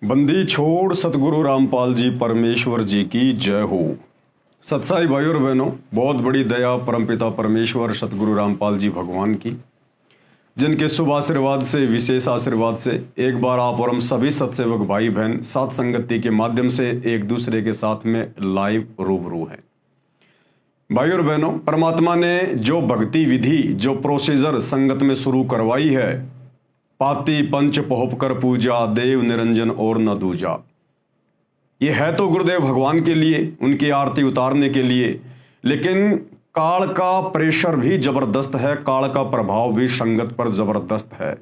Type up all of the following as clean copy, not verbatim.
बंदी छोड़ सतगुरु रामपाल जी परमेश्वर जी की जय हो। सत्साई भाई और बहनों, बहुत बड़ी दया परमपिता परमेश्वर सतगुरु रामपाल जी भगवान की, जिनके शुभ आशीर्वाद से, विशेष आशीर्वाद से एक बार आप और हम सभी सत्सेवक भाई बहन सात संगति के माध्यम से एक दूसरे के साथ में लाइव रूबरू हैं। भाई और बहनों, परमात्मा ने जो भक्ति विधि, जो प्रोसीजर संगत में शुरू करवाई है, पाती पंच पोहप कर पूजा, देव निरंजन और न दूजा, ये है तो गुरुदेव भगवान के लिए, उनकी आरती उतारने के लिए, लेकिन काल का प्रेशर भी जबरदस्त है, काल का प्रभाव भी संगत पर जबरदस्त है।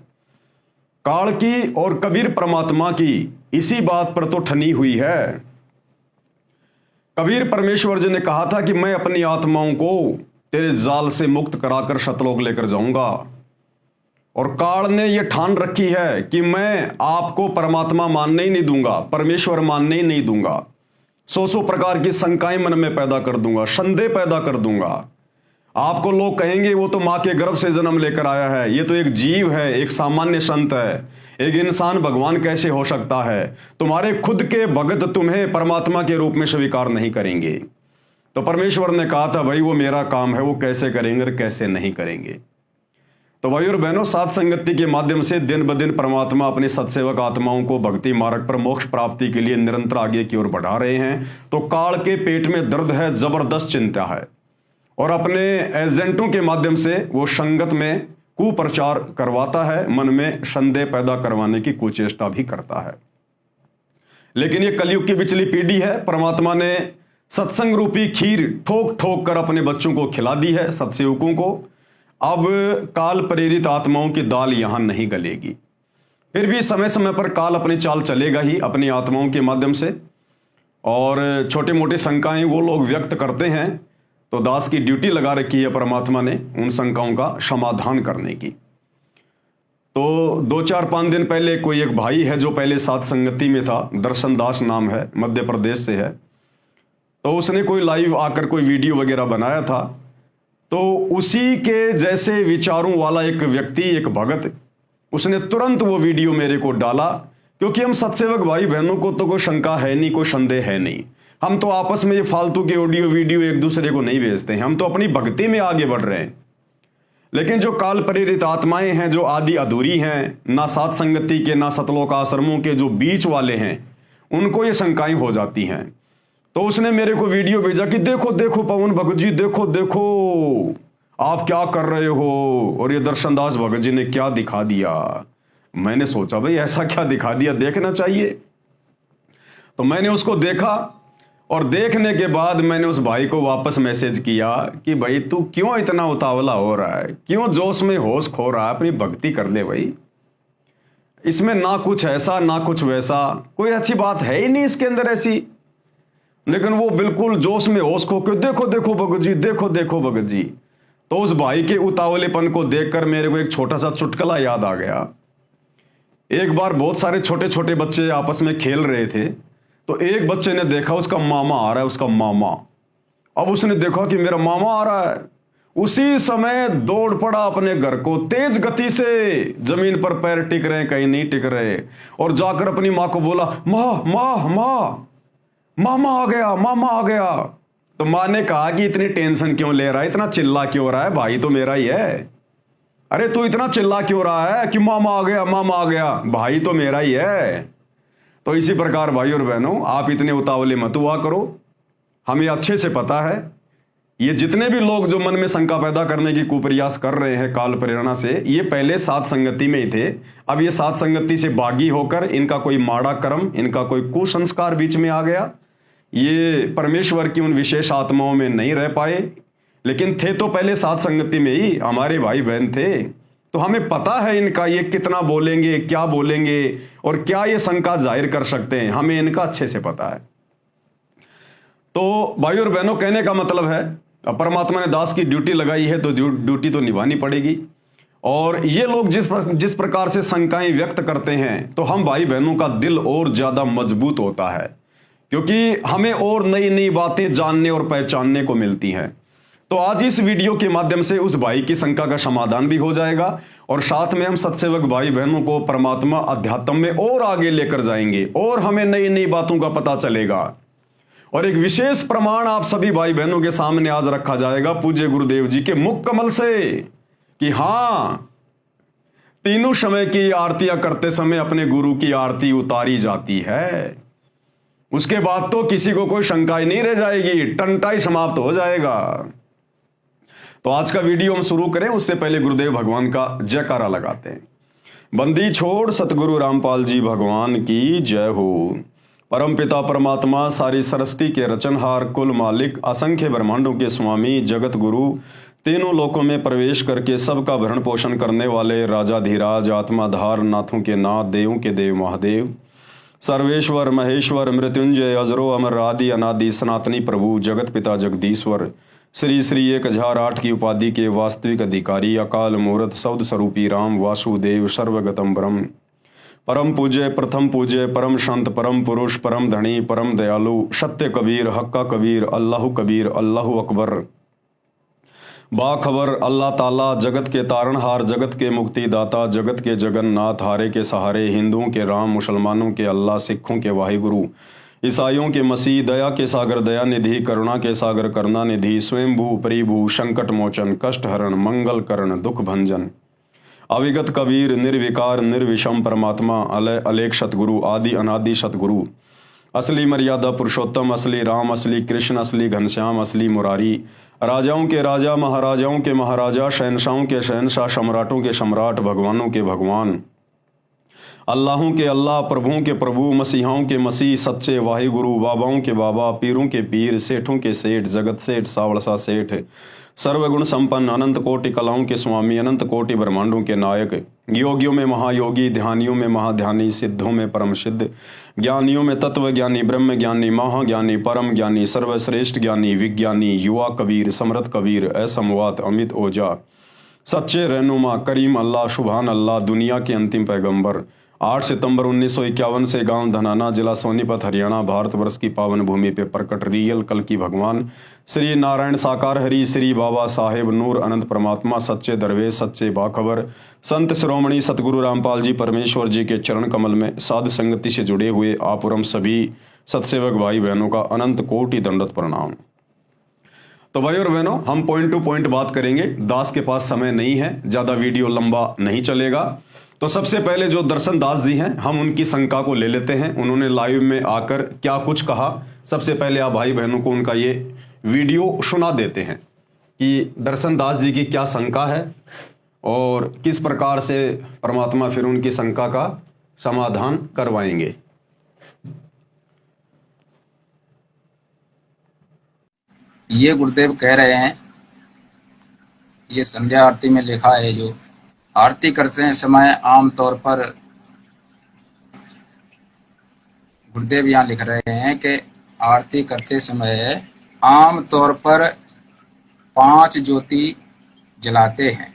काल की और कबीर परमात्मा की इसी बात पर तो ठनी हुई है। कबीर परमेश्वर जी ने कहा था कि मैं अपनी आत्माओं को तेरे जाल से मुक्त कराकर सतलोक लेकर जाऊंगा, और काल ने यह ठान रखी है कि मैं आपको परमात्मा मानने ही नहीं दूंगा, परमेश्वर मानने ही नहीं दूंगा। सौ प्रकार की शंकाएं मन में पैदा कर दूंगा, संदेह पैदा कर दूंगा। आपको लोग कहेंगे वो तो मां के गर्भ से जन्म लेकर आया है, ये तो एक जीव है, एक सामान्य संत है, एक इंसान भगवान कैसे हो सकता है? तुम्हारे खुद के भगत तुम्हें परमात्मा के रूप में स्वीकार नहीं करेंगे। तो परमेश्वर ने कहा था भाई वो मेरा काम है, वो कैसे करेंगे और कैसे नहीं करेंगे। तो भाई और बहनों, सात संगति के माध्यम से दिन ब दिन परमात्मा अपने सत्सेवक आत्माओं को भक्ति मार्ग पर मोक्ष प्राप्ति के लिए निरंतर आगे की ओर बढ़ा रहे हैं। तो काल के पेट में दर्द है, जबरदस्त चिंता है, और अपने एजेंटों के माध्यम से वो संगत में कुप्रचार करवाता है, मन में संदेह पैदा करवाने की कुचेष्टा भी करता है। लेकिन ये कलयुग की बिचली पीढ़ी है, परमात्मा ने सत्संग रूपी खीर ठोक ठोक कर अपने बच्चों को खिला दी है, सत्सेवकों को। अब काल प्रेरित आत्माओं की दाल यहां नहीं गलेगी। फिर भी समय समय पर काल अपनी चाल चलेगा ही अपनी आत्माओं के माध्यम से, और छोटे मोटे शंकाएं वो लोग व्यक्त करते हैं, तो दास की ड्यूटी लगा रखी है परमात्मा ने उन शंकाओं का समाधान करने की। तो 2-4-5 दिन पहले कोई एक भाई है जो पहले सात संगति में था, दर्शन दास नाम है, मध्य प्रदेश से है। तो उसने कोई लाइव आकर कोई वीडियो वगैरह बनाया था। तो उसी के जैसे विचारों वाला एक व्यक्ति, एक भगत, उसने तुरंत वो वीडियो मेरे को डाला, क्योंकि हम सत्सेवक भाई बहनों को तो कोई शंका है नहीं, कोई संदेह है नहीं। हम तो आपस में ये फालतू के ऑडियो वीडियो एक दूसरे को नहीं भेजते हैं, हम तो अपनी भक्ति में आगे बढ़ रहे हैं। लेकिन जो काल प्रेरित आत्माएं हैं, जो आदि अधूरी हैं, ना सात संगति के ना सतलोक आश्रमों के जो बीच वाले हैं, उनको ये शंकाएं हो जाती हैं। तो उसने मेरे को वीडियो भेजा कि देखो देखो पवन भगत जी, देखो देखो आप क्या कर रहे हो, और ये दर्शन दास भगत जी ने क्या दिखा दिया। मैंने सोचा भाई ऐसा क्या दिखा दिया, देखना चाहिए। तो मैंने उसको देखा, और देखने के बाद मैंने उस भाई को वापस मैसेज किया कि भाई तू क्यों इतना उतावला हो रहा है, क्यों जोश में होश खो रहा है, अपनी भक्ति कर ले भाई। इसमें ना कुछ ऐसा ना कुछ वैसा, कोई अच्छी बात है ही नहीं इसके अंदर ऐसी। लेकिन वो बिल्कुल जोश में होश खो के देखो देखो भगत जी, देखो देखो भगत जी। तो उस भाई के उतावलेपन को देखकर मेरे को एक छोटा सा चुटकुला याद आ गया। एक बार बहुत सारे छोटे छोटे बच्चे आपस में खेल रहे थे, तो एक बच्चे ने देखा उसका मामा आ रहा है, उसका मामा। अब उसने देखा कि मेरा मामा आ रहा है, उसी समय दौड़ पड़ा अपने घर को, तेज गति से, जमीन पर पैर टिक रहे कहीं नहीं टिक रहे, और जाकर अपनी मां को बोला, मां मां मां, मामा आ गया, मामा आ गया। तो मां ने कहा कि इतनी टेंशन क्यों ले रहा है, इतना चिल्ला क्यों रहा है, भाई तो मेरा ही है। अरे तू इतना चिल्ला क्यों रहा है कि मामा आ गया, मामा आ गया, भाई तो मेरा ही है। तो इसी प्रकार भाई और बहनों, आप इतने उतावले मत हुआ करो। हमें अच्छे से पता है ये जितने भी लोग जो मन में शंका पैदा करने की कुप्रयास कर रहे हैं काल प्रेरणा से, ये पहले सात संगति में ही थे। अब ये सात संगति से बागी होकर इनका कोई माड़ा कर्म, इनका कोई कुसंस्कार बीच में आ गया, ये परमेश्वर की उन विशेष आत्माओं में नहीं रह पाए। लेकिन थे तो पहले सात संगति में ही, हमारे भाई बहन थे। तो हमें पता है इनका, ये कितना बोलेंगे, क्या बोलेंगे, और क्या ये शंका जाहिर कर सकते हैं, हमें इनका अच्छे से पता है। तो भाई और बहनों, कहने का मतलब है अब परमात्मा ने दास की ड्यूटी लगाई है, तो ड्यूटी तो निभानी पड़ेगी। और ये लोग जिस प्रकार से शंकाएं व्यक्त करते हैं, तो हम भाई बहनों का दिल और ज्यादा मजबूत होता है, क्योंकि हमें और नई नई बातें जानने और पहचानने को मिलती हैं। तो आज इस वीडियो के माध्यम से उस भाई की शंका का समाधान भी हो जाएगा और साथ में हम सत्सेवक भाई बहनों को परमात्मा अध्यात्म में और आगे लेकर जाएंगे और हमें नई नई बातों का पता चलेगा। और एक विशेष प्रमाण आप सभी भाई बहनों के सामने आज रखा जाएगा पूज्य गुरुदेव जी के मुख कमल से कि हां, तीनों समय की आरतियां करते समय अपने गुरु की आरती उतारी जाती है। उसके बाद तो किसी को कोई शंका ही नहीं रह जाएगी, टंटा ही समाप्त हो जाएगा। तो आज का वीडियो हम शुरू करें उससे पहले गुरुदेव भगवान का जयकारा लगाते हैं। बंदी छोड़ सतगुरु रामपाल जी भगवान की जय हो। परम पिता परमात्मा सारी सृष्टि के रचनहार, कुल मालिक, असंख्य ब्रह्मांडों के स्वामी, जगत गुरु, तीनों लोकों में प्रवेश करके सबका भरण पोषण करने वाले राजाधिराज, आत्माधार, नाथों के नाथ, देवों के देव महादेव, सर्वेश्वर महेश्वर, मृत्युंजय, अजरो अमर, आदि अनादि, सनातनी प्रभु, जगत पिता जगदीश्वर, श्री श्री 1008 की उपाधि के वास्तविक अधिकारी, अकाल मूर्त, शब्द स्वरूपी राम वासुदेव, सर्वगतम ब्रह्म, परम पूज्य, प्रथम पूज्य, परम संत, परम पुरुष, परम धनी, परम दयालु, सत्य कबीर, हक्का कबीर, अल्लाहु अकबर, बाखबर, अल्लाह ताला, जगत के तारणहार, जगत के मुक्तिदाता, जगत के जगन्नाथ, हारे के सहारे, हिंदुओं के राम, मुसलमानों के अल्लाह, सिखों के वाहिगुरु, ईसाइयों के मसीह, दया के सागर दया निधि, करुणा के सागर करुणा निधि, स्वयंभू परिभू, संकट मोचन, कष्ट हरण, मंगल करण, दुख भंजन, अविगत कबीर, निर्विकार निर्विषम परमात्मा, अलय अलेख सतगुरु, आदि अनादि सतगुरु, असली मर्यादा पुरुषोत्तम, असली राम, असली कृष्ण, असली घनश्याम, असली मुरारी, राजाओं के राजा, महाराजाओं के महाराजा, शहनशाहों के शहनशाह, सम्राटों के सम्राट, भगवानों के भगवान, अल्लाहों के अल्लाह, प्रभुओं के प्रभु, मसीहाओं के मसीह, सच्चे वाहिगुरु, बाबाओं के बाबा, पीरों के पीर, सेठों के सेठ, जगत सेठ, सावड़सा सेठ, सर्वगुण संपन्न, अनंत कोटि कलाओं के स्वामी, अनंत कोटि ब्रह्मांडों के नायक, योगियों में महायोगी, ध्यानियों में महाध्यानी, सिद्धों में परम सिद्ध, ज्ञानियों में तत्व ज्ञानी, ब्रह्म ज्ञानी, महाज्ञानी, परम ज्ञानी, सर्वश्रेष्ठ ज्ञानी, विज्ञानी, युवा कबीर, समृत कबीर, असमवात, अमित ओझा, सच्चे रहनुमा, करीम अल्लाह, शुभान अल्लाह, दुनिया के अंतिम पैगंबर, 8 सितंबर 1951 से गांव धनाना, जिला सोनीपत, हरियाणा, भारतवर्ष की पावन भूमि पे प्रकट रियल कल की भगवान श्री नारायण साकार हरि, श्री बाबा साहेब नूर अनंत परमात्मा, सच्चे दरवेश, सच्चे बाखबर, संत श्रोमणी सतगुरु रामपाल जी परमेश्वर जी के चरण कमल में साध संगति से जुड़े हुए आपुरम सभी सत्सेवक भाई बहनों का अनंत कोटि दंडवत प्रणाम। तो भाई और बहनों, हम पॉइंट टू पॉइंट बात करेंगे। दास के पास समय नहीं है, ज्यादा वीडियो लंबा नहीं चलेगा। तो सबसे पहले जो दर्शन दास जी हैं, हम उनकी शंका को ले लेते हैं। उन्होंने लाइव में आकर क्या कुछ कहा, सबसे पहले आप भाई बहनों को उनका ये वीडियो सुना देते हैं कि दर्शन दास जी की क्या शंका है और किस प्रकार से परमात्मा फिर उनकी शंका का समाधान करवाएंगे। ये गुरुदेव कह रहे हैं, ये संध्या आरती में लिखा है, जो आरती करते हैं समय आमतौर पर गुरुदेव यहाँ लिख रहे हैं कि आरती करते समय आमतौर पर 5 ज्योति जलाते हैं।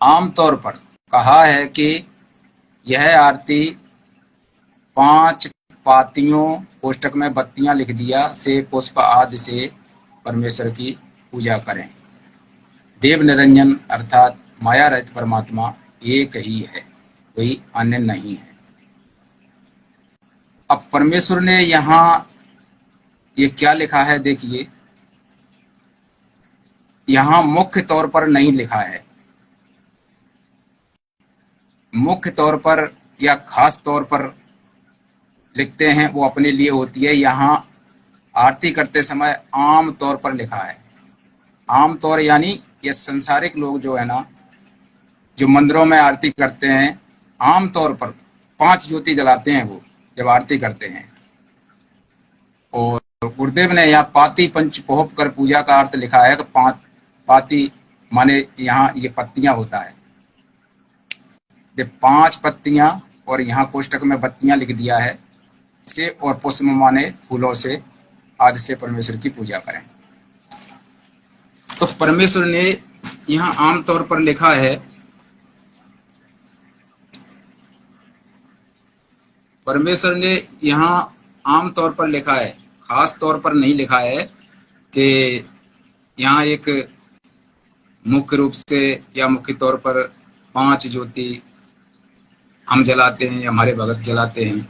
आमतौर पर कहा है कि यह आरती 5 पातियों, कोष्टक में बत्तियां लिख दिया, से पुष्प आदि से परमेश्वर की पूजा करें। देव निरंजन अर्थात माया रहित परमात्मा एक ही है, कोई अन्य नहीं है। अब परमेश्वर ने यहाँ ये क्या लिखा है, देखिए, यहाँ मुख्य तौर पर नहीं लिखा है। मुख्य तौर पर या खास तौर पर लिखते हैं, वो अपने लिए होती है। यहाँ आरती करते समय आम तौर पर लिखा है। आम तौर यानी ये संसारिक लोग जो है ना, जो मंदिरों में आरती करते हैं, आम तौर पर 5 ज्योति जलाते हैं वो जब आरती करते हैं। और गुरुदेव ने यहाँ पाती पंच पोहप कर पूजा का अर्थ लिखा है कि 5 पाती माने यहाँ ये पत्तियां होता है, जब 5 पत्तियां, और यहाँ कोष्टक में बत्तियां लिख दिया है, से और पुष्प माने फूलों से आदि से परमेश्वर की पूजा करें। तो परमेश्वर ने यहाँ आमतौर पर लिखा है, परमेश्वर ने यहाँ आम तौर पर लिखा है, खास तौर पर नहीं लिखा है कि यहाँ एक मुख्य रूप से या मुख्य तौर पर 5 ज्योति हम जलाते हैं या हमारे भगत जलाते हैं,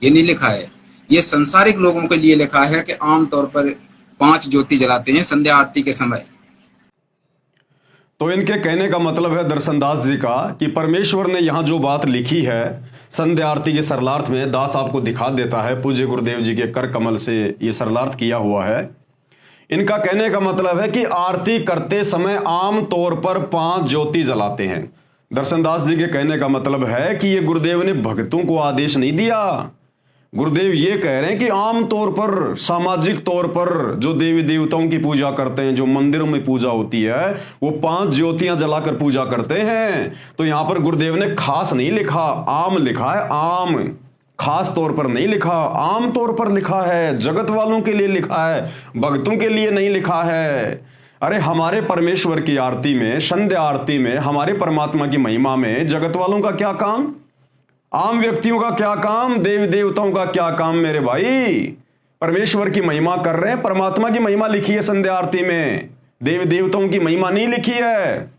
ये नहीं लिखा है। ये संसारिक लोगों के लिए लिखा है कि आम तौर पर 5 ज्योति जलाते हैं संध्या आरती के समय। तो इनके कहने का मतलब है दर्शनदास जी का कि परमेश्वर ने यहां जो बात लिखी है संध्या आरती के सरलार्थ में, दास आपको दिखा देता है, पूज्य गुरुदेव जी के कर कमल से ये सरलार्थ किया हुआ है। इनका कहने का मतलब है कि आरती करते समय आम तौर पर 5 ज्योति जलाते हैं। दर्शनदास जी के कहने का मतलब है कि ये गुरुदेव ने भक्तों को आदेश नहीं दिया। गुरुदेव ये कह रहे हैं कि आम तौर पर, सामाजिक तौर पर जो देवी देवताओं की पूजा करते हैं, जो मंदिरों में पूजा होती है, वो 5 ज्योतियां जलाकर पूजा करते हैं। तो यहां पर गुरुदेव ने खास नहीं लिखा, आम लिखा है, आम, खास तौर पर नहीं लिखा, आम तौर पर लिखा है, जगत वालों के लिए लिखा है, भक्तों के लिए नहीं लिखा है। अरे हमारे परमेश्वर की आरती में, संध्या आरती में, हमारे परमात्मा की महिमा में जगत वालों का क्या काम, आम व्यक्तियों का क्या काम, देवी देवताओं का क्या काम मेरे भाई? परमेश्वर की महिमा कर रहे हैं, परमात्मा की महिमा लिखी है संध्या आरती में, देवी देवताओं की महिमा नहीं लिखी है।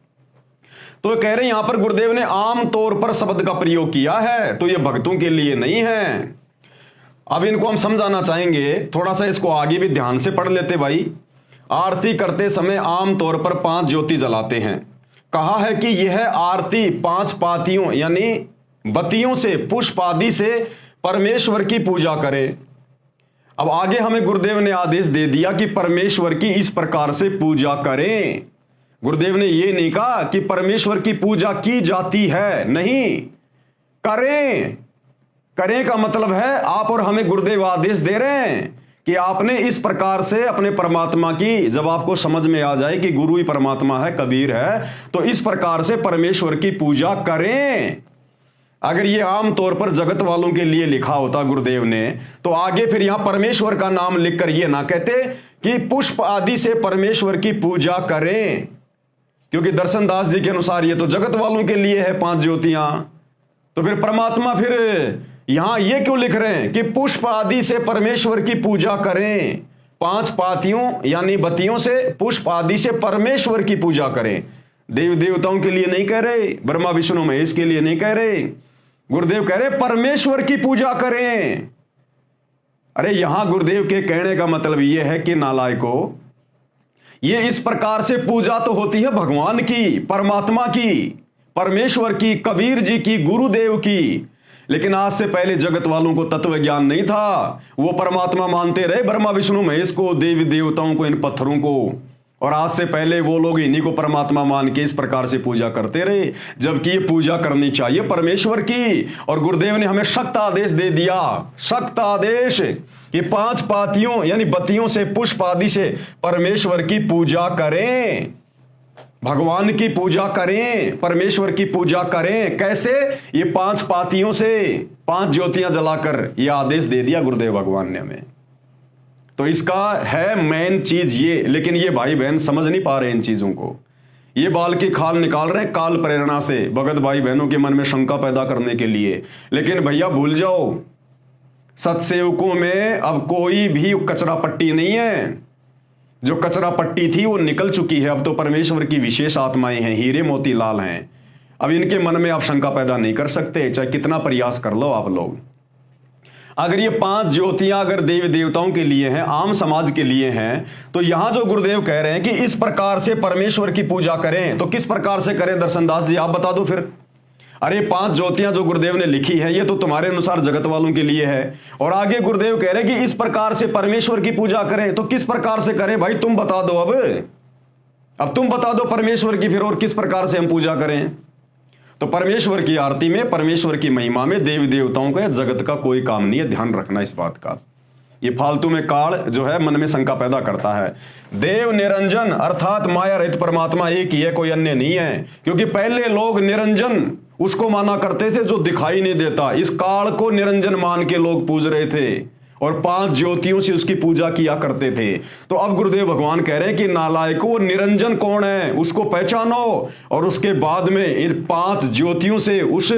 तो कह रहे हैं यहां पर गुरुदेव ने आम तौर पर शब्द का प्रयोग किया है, तो ये भक्तों के लिए नहीं है। अब इनको हम समझाना चाहेंगे, थोड़ा सा इसको आगे भी ध्यान से पढ़ लेते भाई। आरती करते समय आम तौर पर 5 ज्योति जलाते हैं। कहा है कि यह आरती 5 पातियों यानी बत्तियों से, पुष्प आदि से परमेश्वर की पूजा करे। अब आगे हमें गुरुदेव ने आदेश दे दिया कि परमेश्वर की इस प्रकार से पूजा करें। गुरुदेव ने यह नहीं कहा कि परमेश्वर की पूजा की जाती है, नहीं, करें। करें का मतलब है आप और हमें गुरुदेव आदेश दे रहे हैं कि आपने इस प्रकार से अपने परमात्मा की, जब आपको समझ में आ जाए कि गुरु ही परमात्मा है, कबीर है, तो इस प्रकार से परमेश्वर की पूजा करें। अगर ये आम तौर पर जगत वालों के लिए लिखा होता गुरुदेव ने, तो आगे फिर यहां परमेश्वर का नाम लिखकर ये ना कहते कि पुष्प आदि से परमेश्वर की पूजा करें, क्योंकि दर्शनदास जी के अनुसार ये तो जगत वालों के लिए है 5 ज्योतियां। तो फिर परमात्मा फिर यहां ये क्यों लिख रहे हैं कि पुष्प आदि से परमेश्वर की पूजा करें? 5 पातियों यानी बत्तियों से, पुष्प आदि से परमेश्वर की पूजा करें। देव देवताओं के लिए नहीं कह रहे, ब्रह्मा विष्णु महेश के लिए नहीं कह रहे, गुरुदेव कह रहे परमेश्वर की पूजा करें। अरे यहां गुरुदेव के कहने का मतलब यह है कि नालायको, ये इस प्रकार से पूजा तो होती है भगवान की, परमात्मा की, परमेश्वर की, कबीर जी की, गुरुदेव की, लेकिन आज से पहले जगत वालों को तत्व ज्ञान नहीं था। वो परमात्मा मानते रहे ब्रह्मा विष्णु महेश को, देवी देवताओं को, इन पत्थरों को, और आज से पहले वो लोग इन्हीं को परमात्मा मान के इस प्रकार से पूजा करते रहे, जबकि ये पूजा करनी चाहिए परमेश्वर की। और गुरुदेव ने हमें सख्त आदेश दे दिया, सख्त आदेश, कि 5 पातियों यानी बत्तियों से, पुष्प आदि से परमेश्वर की पूजा करें, भगवान की पूजा करें, परमेश्वर की पूजा करें। कैसे? ये 5 पातियों से, 5 ज्योतियां जलाकर ये आदेश दे दिया गुरुदेव भगवान ने हमें। तो इसका है मेन चीज ये, लेकिन ये भाई बहन समझ नहीं पा रहे इन चीजों को। ये बाल की खाल निकाल रहे हैं काल प्रेरणा से, भगत भाई बहनों के मन में शंका पैदा करने के लिए। लेकिन भैया भूल जाओ, सत्सेवकों में अब कोई भी कचरा पट्टी नहीं है। जो कचरा पट्टी थी वो निकल चुकी है। अब तो परमेश्वर की विशेष आत्माएं हैं, हीरे मोती लाल हैं। अब इनके मन में आप शंका पैदा नहीं कर सकते, चाहे कितना प्रयास कर लो आप लोग। अगर ये 5 ज्योतियां अगर देवी देवताओं के लिए हैं, आम समाज के लिए हैं, तो यहां जो गुरुदेव कह रहे हैं कि इस प्रकार से परमेश्वर की पूजा करें, तो किस प्रकार से करें दर्शनदास जी, आप बता दो फिर। अरे 5 ज्योतियां जो गुरुदेव ने लिखी है, ये तो तुम्हारे अनुसार जगत वालों के लिए है, और आगे गुरुदेव कह रहे हैं कि इस प्रकार से परमेश्वर की पूजा करें, तो किस प्रकार से करें भाई, तुम बता दो। अब तुम बता दो परमेश्वर की फिर, और किस प्रकार से हम पूजा करें। तो परमेश्वर की आरती में, परमेश्वर की महिमा में देवी देवताओं का, जगत का कोई काम नहीं है, ध्यान रखना इस बात का। ये फालतू में काल जो है मन में शंका पैदा करता है। देव निरंजन अर्थात माया रहित परमात्मा एक ही है, कोई अन्य नहीं है। क्योंकि पहले लोग निरंजन उसको माना करते थे जो दिखाई नहीं देता, इस काल को निरंजन मान के लोग पूज रहे थे, और 5 ज्योतियों से उसकी पूजा किया करते थे। तो अब गुरुदेव भगवान कह रहे हैं कि नालायको, वो निरंजन कौन है उसको पहचानो, और उसके बाद में इन 5 ज्योतियों से उस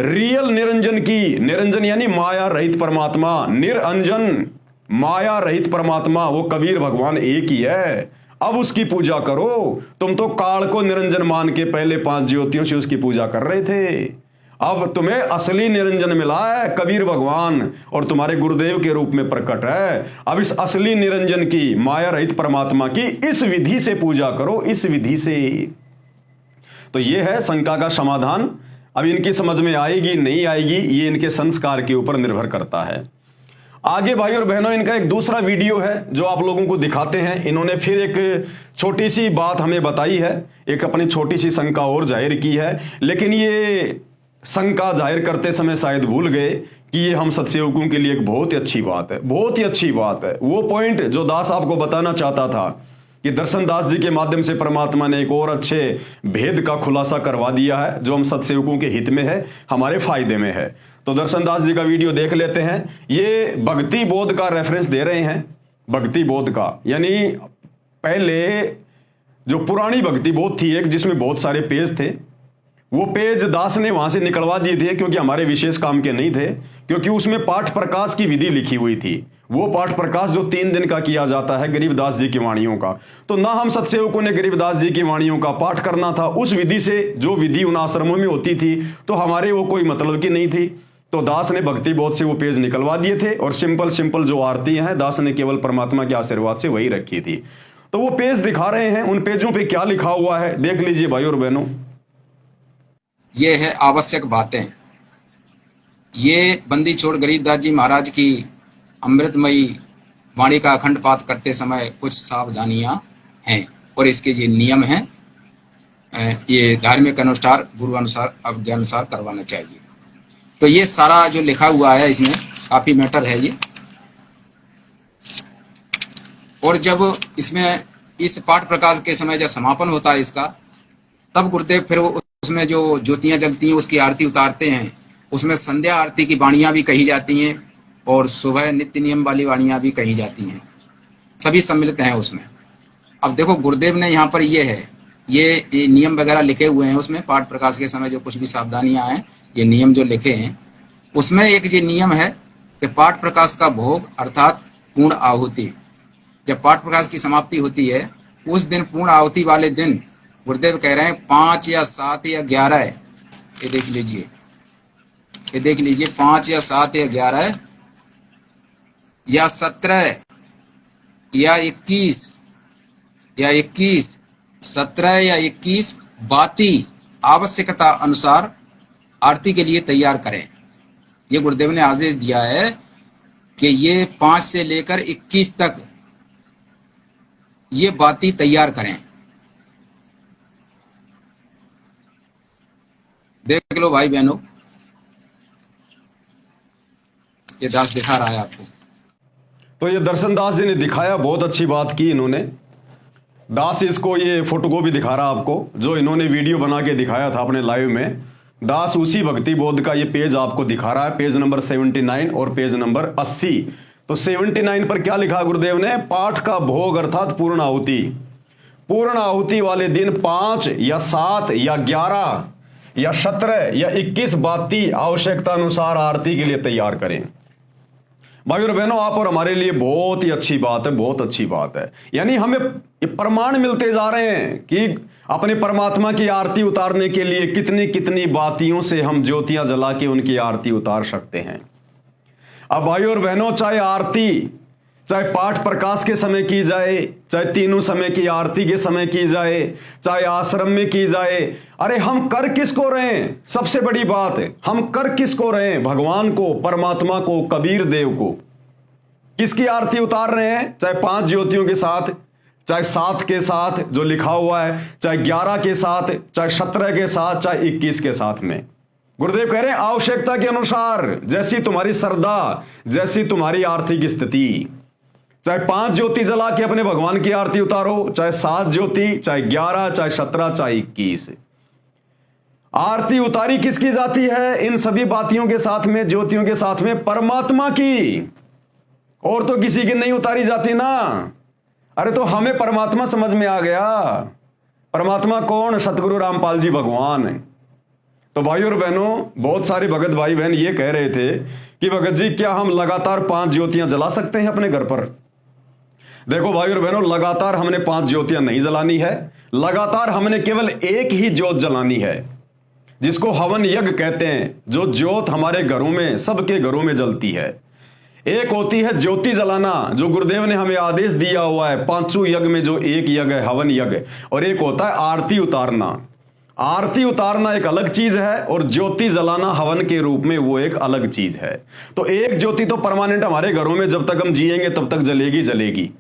रियल निरंजन की, निरंजन यानी माया रहित परमात्मा, निरंजन माया रहित परमात्मा, वो कबीर भगवान एक ही है। अब उसकी पूजा करो। तुम तो काल को निरंजन मान के पहले 5 ज्योतियों से उसकी पूजा कर रहे थे। अब तुम्हें असली निरंजन मिला है, कबीर भगवान और तुम्हारे गुरुदेव के रूप में प्रकट है। अब इस असली निरंजन की, माया रहित परमात्मा की इस विधि से पूजा करो, इस विधि से। तो यह है शंका का समाधान। अब इनकी समझ में आएगी नहीं आएगी, ये इनके संस्कार के ऊपर निर्भर करता है। आगे भाई और बहनों, इनका एक दूसरा वीडियो है जो आप लोगों को दिखाते हैं। इन्होंने फिर एक छोटी सी बात हमें बताई है, एक अपनी छोटी सी शंका और जाहिर की है, लेकिन ये शंका जाहिर करते समय शायद भूल गए कि ये हम सत्सेवकों के लिए एक बहुत ही अच्छी बात है, बहुत ही अच्छी बात है। वो पॉइंट जो दास आपको बताना चाहता था कि दर्शन दास जी के माध्यम से परमात्मा ने एक और अच्छे भेद का खुलासा करवा दिया है जो हम सत्सेवकों के हित में है, हमारे फायदे में है। तो दर्शन दास जी का वीडियो देख लेते हैं। ये भक्ति बोध का रेफरेंस दे रहे हैं, भक्ति बोध का, यानी पहले जो पुरानी भक्ति बोध थी एक, जिसमें बहुत सारे पेज थे, वो पेज दास ने वहां से निकलवा दिए थे क्योंकि हमारे विशेष काम के नहीं थे, क्योंकि उसमें पाठ प्रकाश की विधि लिखी हुई थी। वो पाठ प्रकाश जो 3 दिन का किया जाता है गरीबदास जी की वाणियों का, तो ना हम सत्सेवकों ने गरीबदास जी की वाणियों का पाठ करना था उस विधि से, जो विधि उन आश्रमों में होती थी, तो हमारे वो कोई मतलब की नहीं थी। तो दास ने भक्ति बोध से वो पेज निकलवा दिए थे और सिंपल जो आरती हैं दास ने केवल परमात्मा के आशीर्वाद से वही रखी थी। तो वो पेज दिखा रहे हैं, उन पेजों पे क्या लिखा हुआ है देख लीजिए भाई और बहनों। ये है आवश्यक बातें। ये बंदी छोड़ गरीबदास जी महाराज की अमृतमयी वाणी का अखंड पाठ करते समय कुछ सावधानियां हैं और इसके ये नियम हैं। ये धार्मिक अनुसार, गुरु अनुसार, अवज्ञा अनुसार करवाना चाहिए। तो ये सारा जो लिखा हुआ है इसमें काफी मैटर है ये। और जब इसमें इस पाठ प्रकाश के समय जब समापन होता है इसका, तब गुरुदेव फिर उसमें जो ज्योतियां जलती हैं उसकी आरती उतारते हैं। उसमें संध्या आरती की वाणियां भी कही जाती हैं और सुबह नित्य नियम वाली वाणियां भी कही जाती हैं, सभी सम्मिलित हैं उसमें। अब देखो गुरुदेव ने यहाँ पर ये नियम वगैरह लिखे हुए हैं उसमें, पाठ प्रकाश के समय जो कुछ भी सावधानियां हैं, ये नियम जो लिखे हैं उसमें एक ये नियम है कि पाठ प्रकाश का भोग अर्थात पूर्ण आहुति, जब पाठ प्रकाश की समाप्ति होती है उस दिन, पूर्ण आहुति वाले दिन गुरुदेव कह रहे हैं 5 या 7 या 11, ये देख लीजिए, 5 या 7 या 11 या 17 या 21 या 21, 17 या 21 बाती आवश्यकता अनुसार आरती के लिए तैयार करें। ये गुरुदेव ने आदेश दिया है कि ये 5 से लेकर 21 तक ये बाती तैयार करें। देख लो भाई बहनों, ये दास दिखा रहा है आपको। तो ये दर्शन दास जी ने दिखाया, बहुत अच्छी बात की इन्होंने। दास इसको ये फोटो भी दिखा रहा आपको, जो इन्होंने वीडियो बना के दिखाया था अपने लाइव में। दास उसी भक्ति बोध का ये पेज आपको दिखा रहा है, पेज नंबर 79 और पेज नंबर 80। तो 79 पर क्या लिखा गुरुदेव ने? पाठ का भोग अर्थात पूर्ण आहुति, पूर्ण आहुति वाले दिन 5 या 7 या 11 या 17 या 21 बाती आवश्यकता अनुसार आरती के लिए तैयार करें। भाई और बहनों, आप और हमारे लिए बहुत ही अच्छी बात है, बहुत अच्छी बात है। यानी हमें ये प्रमाण मिलते जा रहे हैं कि अपने परमात्मा की आरती उतारने के लिए कितनी कितनी बातियों से हम ज्योतियां जला के उनकी आरती उतार सकते हैं। अब भाई और बहनों, चाहे आरती, चाहे पाठ प्रकाश के समय की जाए, चाहे तीनों समय की आरती के समय की जाए, चाहे आश्रम में की जाए, अरे हम कर किसको रहे हैं? सबसे बड़ी बात है, हम कर किसको रहे हैं? भगवान को, परमात्मा को, कबीर देव को। किसकी आरती उतार रहे हैं? चाहे 5 ज्योतियों के साथ, चाहे 7 के साथ जो लिखा हुआ है, चाहे 11 के साथ, चाहे 17 के साथ, चाहे 21 के साथ में। गुरुदेव कह रहे हैं आवश्यकता के अनुसार, जैसी तुम्हारी श्रद्धा, जैसी तुम्हारी आर्थिक स्थिति। चाहे 5 ज्योति जला के अपने भगवान की आरती उतारो, चाहे 7 ज्योति, चाहे 11, चाहे 17, चाहे 21। आरती उतारी किसकी जाती है? इन सभी बातियों के साथ में, ज्योतियों के साथ में परमात्मा की, और तो किसी की नहीं उतारी जाती ना। अरे तो हमें परमात्मा समझ में आ गया। परमात्मा कौन? सतगुरु रामपाल जी भगवान। तो भाई और बहनों, बहुत सारे भगत भाई बहन ये कह रहे थे कि भगत जी क्या हम लगातार 5 ज्योतियां जला सकते हैं अपने घर पर? देखो भाई और बहनों, लगातार हमने 5 ज्योतियां नहीं जलानी है, लगातार हमने केवल एक ही ज्योत जलानी है, जिसको हवन यज्ञ कहते हैं। जो ज्योत हमारे घरों में, सबके घरों में जलती है। एक होती है ज्योति जलाना, जो गुरुदेव ने हमें आदेश दिया हुआ है 5 यज्ञ में, जो एक यज्ञ है हवन यज्ञ। और एक होता है आरती उतारना। आरती उतारना एक अलग चीज है, और ज्योति जलाना हवन के रूप में वो एक अलग चीज है। तो एक ज्योति तो परमानेंट हमारे घरों में जब तक हम जिएंगे तब तक जलेगी जलेगी।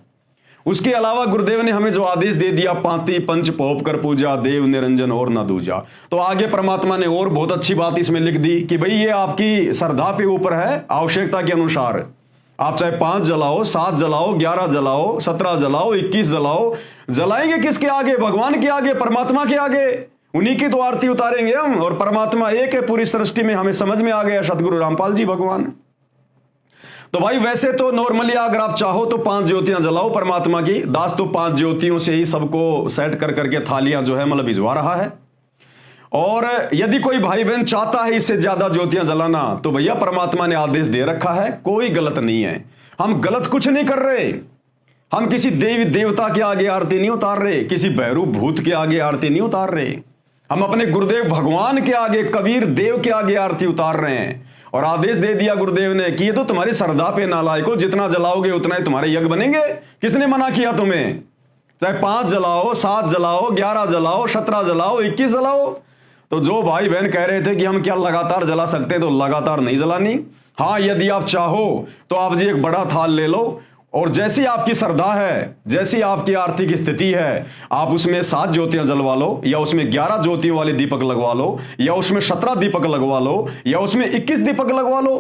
उसके अलावा गुरुदेव ने हमें जो आदेश दे दिया, पांति पंच पोप कर पूजा, देव निरंजन और न दूजा। तो आगे परमात्मा ने और बहुत अच्छी बात इसमें लिख दी कि भाई ये आपकी श्रद्धा पे ऊपर है, आवश्यकता के अनुसार आप चाहे 5 जलाओ, 7 जलाओ, 11 जलाओ, 17 जलाओ, 21 जलाओ। जलाएंगे किसके आगे? भगवान के आगे, परमात्मा के आगे। उन्हीं की तो आरती उतारेंगे हम। और परमात्मा एक है पूरी सृष्टि में, हमें समझ में आ गया, सतगुरु रामपाल जी भगवान। तो भाई वैसे तो नॉर्मली अगर आप चाहो तो 5 ज्योतियां जलाओ परमात्मा की। दास तो 5 ज्योतियों से ही सबको सेट कर करके थालियां जो है मतलब भिजवा रहा है। और यदि कोई भाई बहन चाहता है इससे ज्यादा ज्योतियां जलाना, तो भैया परमात्मा ने आदेश दे रखा है, कोई गलत नहीं है। हम गलत कुछ नहीं कर रहे। हम किसी देवी देवता के आगे आरती नहीं उतार रहे, किसी भैरू भूत के आगे आरती नहीं उतार रहे। हम अपने गुरुदेव भगवान के आगे, कबीर देव के आगे आरती उतार रहे हैं। और आदेश दे दिया गुरुदेव ने कि ये तो तुम्हारी श्रद्धा पे नालायको, जितना जलाओगे उतना ही तुम्हारे यज्ञ बनेंगे। किसने मना किया तुम्हें? चाहे 5 जलाओ, 7 जलाओ, 11 जलाओ, 17 जलाओ, 21 जलाओ। तो जो भाई बहन कह रहे थे कि हम क्या लगातार जला सकते हैं, तो लगातार नहीं जलानी। हाँ, यदि आप चाहो तो आप जी एक बड़ा थाल ले लो, और जैसी आपकी श्रद्धा है, जैसी आपकी आर्थिक स्थिति है, आप उसमें 7 ज्योतियां जलवा लो, या उसमें 11 ज्योतियों वाले दीपक लगवा लो, या उसमें 17 दीपक लगवा लो, या उसमें 21 दीपक लगवा लो।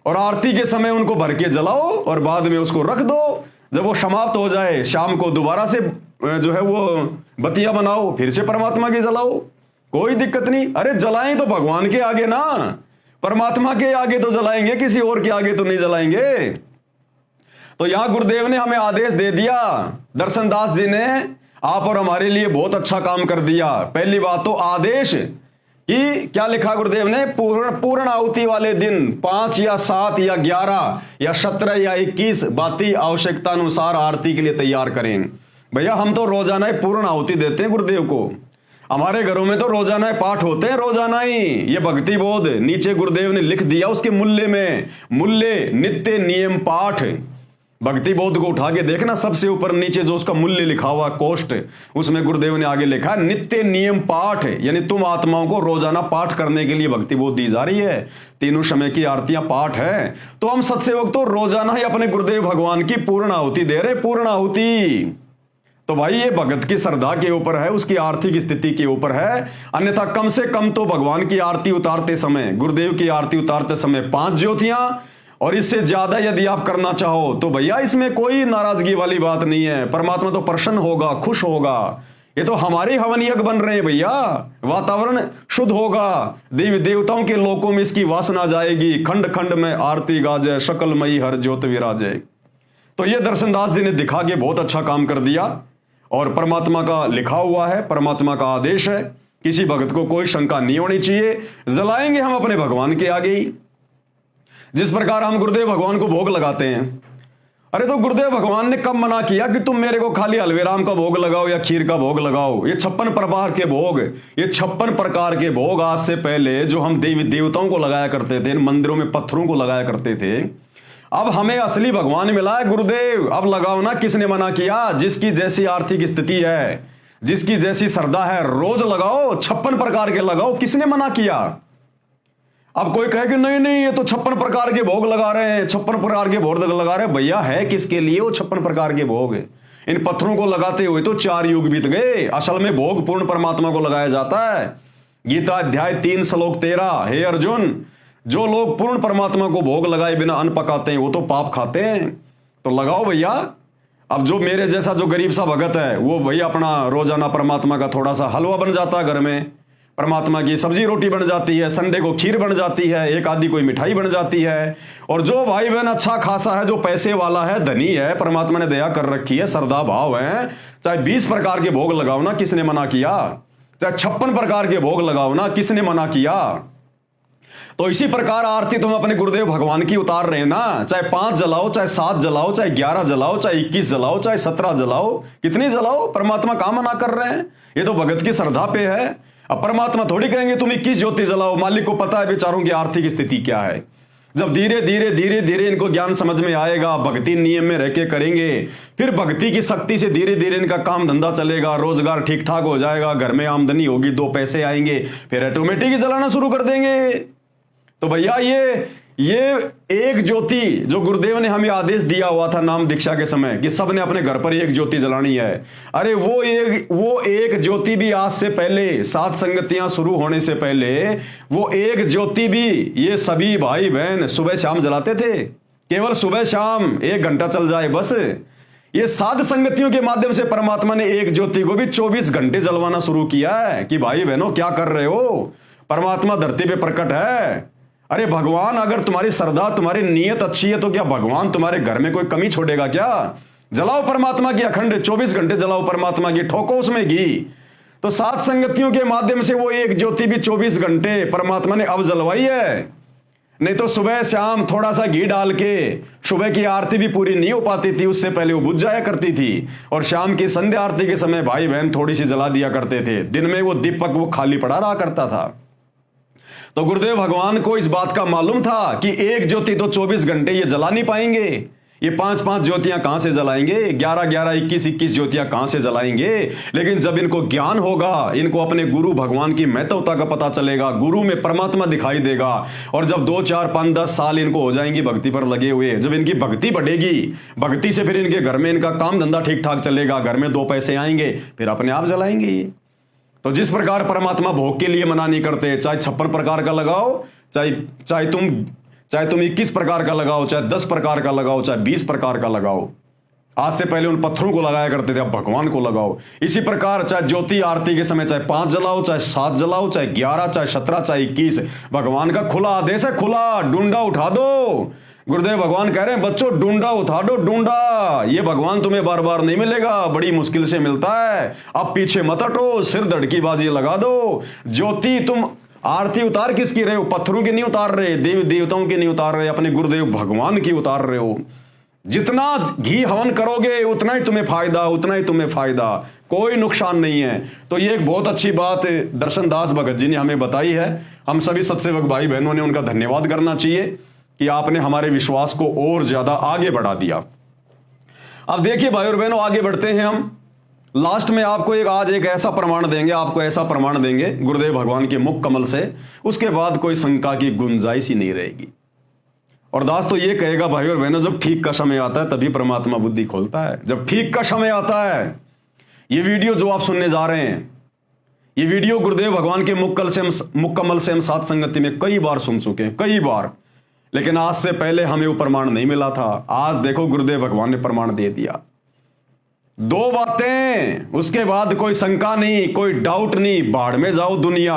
और आरती के समय उनको भर के जलाओ और बाद में उसको रख दो। जब वो समाप्त हो जाए, शाम को दोबारा से जो है वो बत्तियां बनाओ, फिर से परमात्मा की जलाओ, कोई दिक्कत नहीं। अरे जलाएं तो भगवान के आगे ना, परमात्मा के आगे तो जलाएंगे, किसी और के आगे तो नहीं जलाएंगे। तो यहां गुरुदेव ने हमें आदेश दे दिया, दर्शन दास जी ने आप और हमारे लिए बहुत अच्छा काम कर दिया। पहली बात तो आदेश कि क्या लिखा गुरुदेव ने, पूर्ण आहुति वाले दिन 5 या 7 या 11 या 17 या 21 बाती आवश्यकता अनुसार आरती के लिए तैयार करें। भैया हम तो रोजाना पूर्ण आहुति देते हैं गुरुदेव को। हमारे घरों में तो रोजाना पाठ होते हैं, रोजाना ही। ये भक्ति बोध नीचे गुरुदेव ने लिख दिया उसके मूल्य में, मूल्य नित्य नियम पाठ। भक्ति बोध को उठा के देखना, सबसे ऊपर नीचे जो उसका मूल्य लिखा हुआ कोष्ट, उसमें गुरुदेव ने आगे लिखा नित्य नियम पाठ, यानी तुम आत्माओं को रोजाना पाठ करने के लिए भक्ति बोध दी जा रही है। तीनों समय की आरतियां पाठ है। तो हम सत्सेवक तो रोजाना ही अपने गुरुदेव भगवान की पूर्ण आहुति दे रहे, पूर्ण आहुति। तो भाई ये भगत की श्रद्धा के ऊपर है, उसकी आर्थिक स्थिति के ऊपर है। अन्यथा कम से कम तो भगवान की आरती उतारते समय, गुरुदेव की आरती उतारते समय 5 ज्योतियां, और इससे ज्यादा यदि आप करना चाहो तो भैया इसमें कोई नाराजगी वाली बात नहीं है। परमात्मा तो प्रसन्न होगा, खुश होगा। ये तो हमारे हवन यज्ञ बन रहे हैं भैया, वातावरण शुद्ध होगा, देवी देवताओं के लोकों में इसकी वासना जाएगी, खंड खंड में आरती गाजे, शकलमयी हर ज्योत विराजे। तो ये दर्शनदास जी ने दिखा के बहुत अच्छा काम कर दिया, और परमात्मा का लिखा हुआ है, परमात्मा का आदेश है, किसी भगत को कोई शंका नहीं होनी चाहिए। जलाएंगे हम अपने भगवान के आगे ही, जिस प्रकार हम गुरुदेव भगवान को भोग लगाते हैं। अरे तो गुरुदेव भगवान ने कब मना किया कि तुम मेरे को खाली हलवेराम का भोग लगाओ या खीर का भोग लगाओ? ये 56 प्रकार के भोग, ये 56 प्रकार के भोग आज से पहले जो हम देवी देवताओं को लगाया करते थे, मंदिरों में पत्थरों को लगाया करते थे, अब हमें असली भगवान मिला है गुरुदेव, अब लगाओ ना। किसने मना किया? जिसकी जैसी आर्थिक स्थिति है, जिसकी जैसी श्रद्धा है, रोज लगाओ, 56 प्रकार के लगाओ। किसने मना किया? अब कोई कहे कि नहीं नहीं ये तो 56 प्रकार के भोग लगा रहे हैं, 56 प्रकार के भोग लगा रहे हैं। भैया है किसके लिए वो 56 प्रकार के भोग? इन पत्थरों को लगाते हुए तो 4 युग बीत गए। असल में भोग पूर्ण परमात्मा को लगाया जाता है। गीता अध्याय 3 श्लोक 13, हे अर्जुन, जो लोग पूर्ण परमात्मा को भोग लगाए बिना अन्न पकाते हैं वो तो पाप खाते हैं। तो लगाओ भैया। अब जो मेरे जैसा जो गरीब सा भगत है, वो भैया अपना रोजाना परमात्मा का थोड़ा सा हलवा बन जाता है घर में, परमात्मा की सब्जी रोटी बन जाती है, संडे को खीर बन जाती है, एक आदि कोई मिठाई बन जाती है। और जो भाई बहन अच्छा खासा है, जो पैसे वाला है, धनी है, परमात्मा ने दया कर रखी है, श्रद्धा भाव है, चाहे 20 प्रकार के भोग लगाओ ना, किसने मना किया? चाहे 56 प्रकार के भोग लगाओ ना, किसने मना किया? तो इसी प्रकार आरती तुम अपने गुरुदेव भगवान की उतार रहे हैं ना, चाहे 5 जलाओ, चाहे 7 जलाओ, चाहे 11 जलाओ, चाहे 21 जलाओ, चाहे 17 जलाओ, कितनी जलाओ, परमात्मा काम मना कर रहे हैं? ये तो भगत की श्रद्धा पे है। अब परमात्मा थोड़ी कहेंगे तुम 21 ज्योति जलाओ, मालिक को पता है बेचारों की आर्थिक स्थिति क्या है। जब धीरे धीरे धीरे धीरे इनको ज्ञान समझ में आएगा, भक्ति नियम में रह के करेंगे, फिर भक्ति की शक्ति से धीरे धीरे इनका काम धंधा चलेगा, रोजगार ठीक ठाक हो जाएगा, घर में आमदनी होगी, 2 पैसे आएंगे, फिर ऑटोमेटिक ही जलाना शुरू कर देंगे। तो भैया ये एक ज्योति जो गुरुदेव ने हमें आदेश दिया हुआ था नाम दीक्षा के समय कि सबने अपने घर पर एक ज्योति जलानी है, अरे वो एक ज्योति भी आज से पहले, 7 संगतियां शुरू होने से पहले वो एक ज्योति भी ये सभी भाई बहन सुबह शाम जलाते थे। केवल सुबह शाम 1 घंटा चल जाए बस। ये 7 संगतियों के माध्यम से परमात्मा ने एक ज्योति को भी 24 घंटे जलवाना शुरू किया है कि भाई बहनों क्या कर रहे हो, परमात्मा धरती पे प्रकट है। अरे भगवान, अगर तुम्हारी श्रद्धा, तुम्हारी नीयत अच्छी है तो क्या भगवान तुम्हारे घर में कोई कमी छोड़ेगा क्या? जलाओ परमात्मा की अखंड 24 घंटे जलाओ परमात्मा की, ठोको उसमें घी। तो 7 संगतियों के माध्यम से वो एक ज्योति भी 24 घंटे परमात्मा ने अब जलवाई है। नहीं तो सुबह शाम थोड़ा सा घी डाल के सुबह की आरती भी पूरी नहीं हो पाती थी, उससे पहले वो बुझ जाया करती थी, और शाम की संध्या आरती के समय भाई बहन थोड़ी सी जला दिया करते थे। दिन में वो दीपक वो खाली पड़ा रहा करता था। तो गुरुदेव भगवान को इस बात का मालूम था कि एक ज्योति तो 24 घंटे ये जला नहीं पाएंगे, ये 5-5 ज्योतियां कहां से जलाएंगे, 11-11, 21-21 ज्योतियां कहां से जलाएंगे। लेकिन जब इनको ज्ञान होगा, इनको अपने गुरु भगवान की महत्वता का पता चलेगा, गुरु में परमात्मा दिखाई देगा, और जब 2, 4, 5, 10 साल इनको हो जाएंगी भक्ति पर लगे हुए, जब इनकी भक्ति बढ़ेगी, भक्ति से फिर इनके घर में इनका काम धंधा ठीक ठाक चलेगा, घर में 2 पैसे आएंगे, फिर अपने आप जलाएंगे। तो जिस प्रकार परमात्मा भोग के लिए मना नहीं करते, चाहे 56 प्रकार का लगाओ, चाहे तुम 21 प्रकार का लगाओ, चाहे 10 प्रकार का लगाओ, चाहे 20 प्रकार का लगाओ। आज से पहले उन पत्थरों को लगाया करते थे, अब भगवान को लगाओ। इसी प्रकार चाहे ज्योति आरती के समय चाहे 5 जलाओ, चाहे 7 जलाओ, चाहे 11, चाहे 17, चाहे 21, भगवान का खुला आदेश है, खुला डूंडा उठा दो। गुरुदेव भगवान कह रहे हैं बच्चों डूंडा उठा दो, डूंडा। ये भगवान तुम्हें बार बार नहीं मिलेगा, बड़ी मुश्किल से मिलता है। अब पीछे मत हटो, सिर धड़की बाजी लगा दो। ज्योति तुम आरती उतार किसकी रहे हो? पत्थरों की नहीं उतार रहे, देवी देवताओं की नहीं उतार रहे, अपने गुरुदेव भगवान की उतार रहे हो। जितना घी हवन करोगे उतना ही तुम्हें फायदा, उतना ही तुम्हें फायदा, कोई नुकसान नहीं है। तो ये एक बहुत अच्छी बात दर्शन दास भगत जी ने हमें बताई है। हम सभी सत्सेवक भाई बहनों ने उनका धन्यवाद करना चाहिए कि आपने हमारे विश्वास को और ज्यादा आगे बढ़ा दिया। अब देखिए भाई और बहनों, आगे बढ़ते हैं हम। लास्ट में आपको आज एक ऐसा प्रमाण देंगे, आपको ऐसा प्रमाण देंगे गुरुदेव भगवान के मुख कमल से, उसके बाद कोई शंका की गुंजाइश ही नहीं रहेगी। और दास तो ये कहेगा भाई और बहनों, जब ठीक का समय आता है तभी परमात्मा बुद्धि खोलता है। जब ठीक का समय आता है, ये वीडियो जो आप सुनने जा रहे हैं, ये वीडियो गुरुदेव भगवान के मुख कमल से हम सात संगति में कई बार सुन चुके हैं, कई बार। लेकिन आज से पहले हमें वो प्रमाण नहीं मिला था। आज देखो गुरुदेव भगवान ने प्रमाण दे दिया। 2 बातें, उसके बाद कोई शंका नहीं, कोई डाउट नहीं, बाढ़ में जाओ दुनिया।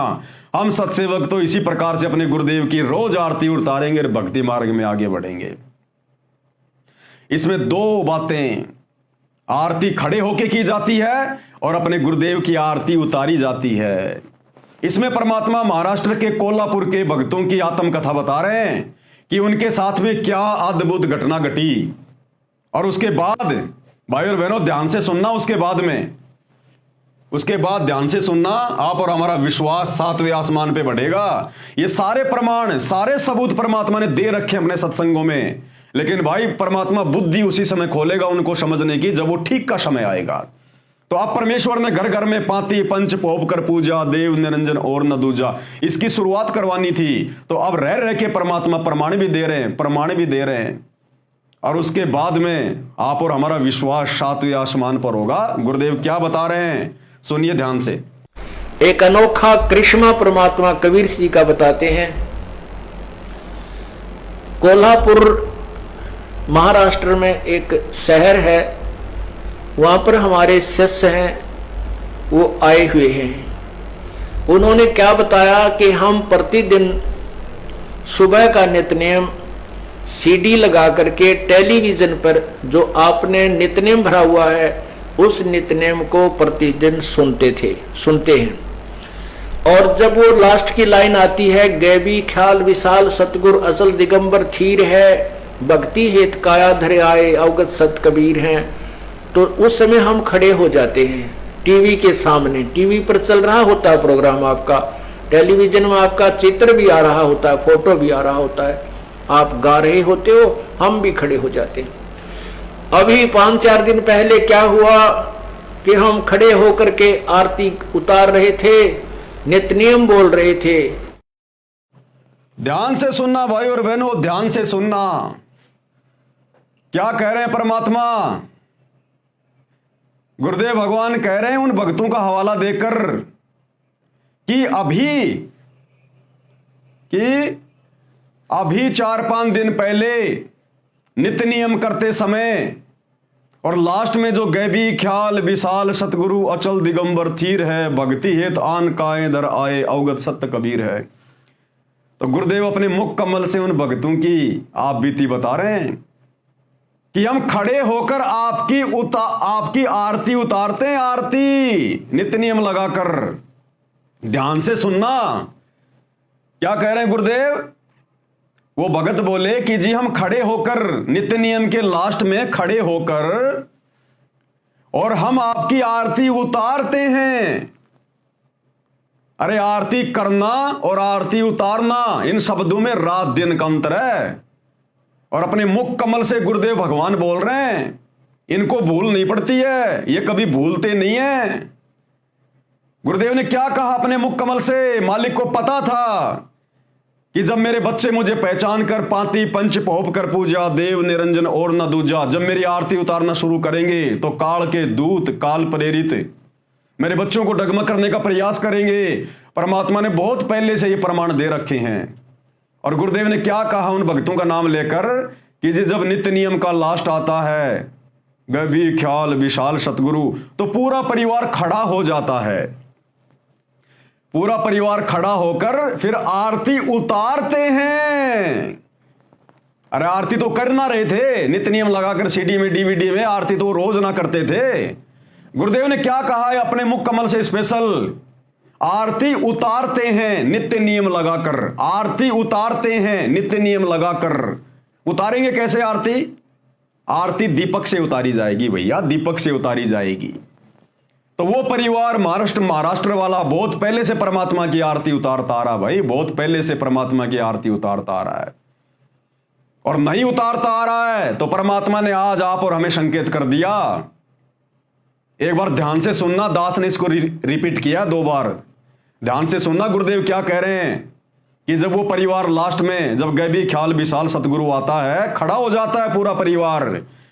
हम सत्सेवक तो इसी प्रकार से अपने गुरुदेव की रोज आरती उतारेंगे और भक्ति मार्ग में आगे बढ़ेंगे। इसमें 2 बातें, आरती खड़े होके की जाती है और अपने गुरुदेव की आरती उतारी जाती है। इसमें परमात्मा महाराष्ट्र के कोल्हापुर के भक्तों की आत्मकथा बता रहे हैं कि उनके साथ में क्या अद्भुत घटना घटी। और उसके बाद भाई और बहनों ध्यान से सुनना, उसके बाद ध्यान से सुनना, आप और हमारा विश्वास 7वें आसमान पे बढ़ेगा। ये सारे प्रमाण, सारे सबूत परमात्मा ने दे रखे अपने सत्संगों में। लेकिन भाई परमात्मा बुद्धि उसी समय खोलेगा उनको समझने की जब वो ठीक का समय आएगा। तो आप परमेश्वर ने घर घर में पाती पंच पोप कर पूजा, देव निरंजन और न दूजा, इसकी शुरुआत करवानी थी। तो अब रह रह के परमात्मा प्रमाण भी दे रहे हैं, और उसके बाद में आप और हमारा विश्वास 7वें आसमान पर होगा। गुरुदेव क्या बता रहे हैं, सुनिए ध्यान से। एक अनोखा करिश्मा परमात्मा कबीर जी का बताते हैं। कोल्हापुर महाराष्ट्र में एक शहर है, वहां पर हमारे शिष्य हैं, वो आए हुए हैं। उन्होंने क्या बताया कि हम प्रतिदिन सुबह का नित्यनेम सीडी लगा करके टेलीविजन पर जो आपने नित्यनेम भरा हुआ है उस नित्यनेम को प्रतिदिन सुनते हैं। और जब वो लास्ट की लाइन आती है, गैबी ख्याल विशाल सतगुर अचल दिगंबर थीर है, भक्ति हेत काया धरे आए अवगत सत कबीर हैं, तो उस समय हम खड़े हो जाते हैं टीवी के सामने। टीवी पर चल रहा होता है प्रोग्राम आपका, टेलीविजन में आपका चित्र भी आ रहा होता है, फोटो भी आ रहा होता है, आप गा रहे होते हो, हम भी खड़े हो जाते हैं। अभी 5-4 दिन पहले क्या हुआ कि हम खड़े होकर के आरती उतार रहे थे, नित्य नियम बोल रहे थे। ध्यान से सुनना भाई और बहनों, ध्यान से सुनना। क्या कह रहे हैं परमात्मा? गुरुदेव भगवान कह रहे हैं उन भक्तों का हवाला देकर कि अभी 4-5 दिन पहले नित्य नियम करते समय और लास्ट में जो गैबी ख्याल विशाल सतगुरु अचल दिगंबर थीर है, भक्ति हेत आन काए दर आए अवगत सत्य कबीर है। तो गुरुदेव अपने मुख कमल से उन भक्तों की आप बीती बता रहे हैं कि हम खड़े होकर आपकी आरती उतारते हैं, आरती नित्य नियम लगाकर। ध्यान से सुनना, क्या कह रहे हैं गुरुदेव? वो भगत बोले कि जी हम खड़े होकर नित्य नियम के लास्ट में खड़े होकर और हम आपकी आरती उतारते हैं। अरे आरती करना और आरती उतारना, इन शब्दों में रात दिन का अंतर है। और अपने मुख कमल से गुरुदेव भगवान बोल रहे हैं, इनको भूल नहीं पड़ती है, ये कभी भूलते नहीं है। गुरुदेव ने क्या कहा अपने मुख कमल से? मालिक को पता था कि जब मेरे बच्चे मुझे पहचान कर पाती पंच पोप कर पूजा, देव निरंजन और न दूजा, जब मेरी आरती उतारना शुरू करेंगे तो काल के दूत काल प्रेरित मेरे बच्चों को डगमग करने का प्रयास करेंगे। परमात्मा ने बहुत पहले से ये प्रमाण दे रखे हैं। और गुरुदेव ने क्या कहा उन भक्तों का नाम लेकर कि जी जब नित्य नियम का लास्ट आता है, गभी ख्याल विशाल सतगुरु, तो पूरा परिवार खड़ा हो जाता है। पूरा परिवार खड़ा होकर फिर आरती उतारते हैं। अरे आरती तो कर ना रहे थे, नित्य नियम लगाकर सीडी में डीवीडी में आरती तो रोज ना करते थे। गुरुदेव ने क्या कहा है अपने मुख कमल से स्पेशल? आरती उतारते हैं नित्य नियम लगाकर, आरती उतारते हैं नित्य नियम लगाकर। उतारेंगे कैसे आरती? आरती दीपक से उतारी जाएगी भैया, दीपक से उतारी जाएगी। तो वो परिवार महाराष्ट्र वाला बहुत पहले से परमात्मा की आरती उतारता आ रहा भाई, बहुत पहले से परमात्मा की आरती उतारता आ रहा है। और नहीं उतारता आ रहा है तो परमात्मा ने आज आप और हमें संकेत कर दिया। एक बार ध्यान से सुनना, दास ने इसको रिपीट किया 2 बार। ध्यान से सुनना, गुरुदेव क्या कह रहे हैं कि जब वो परिवार लास्ट में, जब गैबी ख्याल विशाल सतगुरु आता है, खड़ा हो जाता है पूरा परिवार,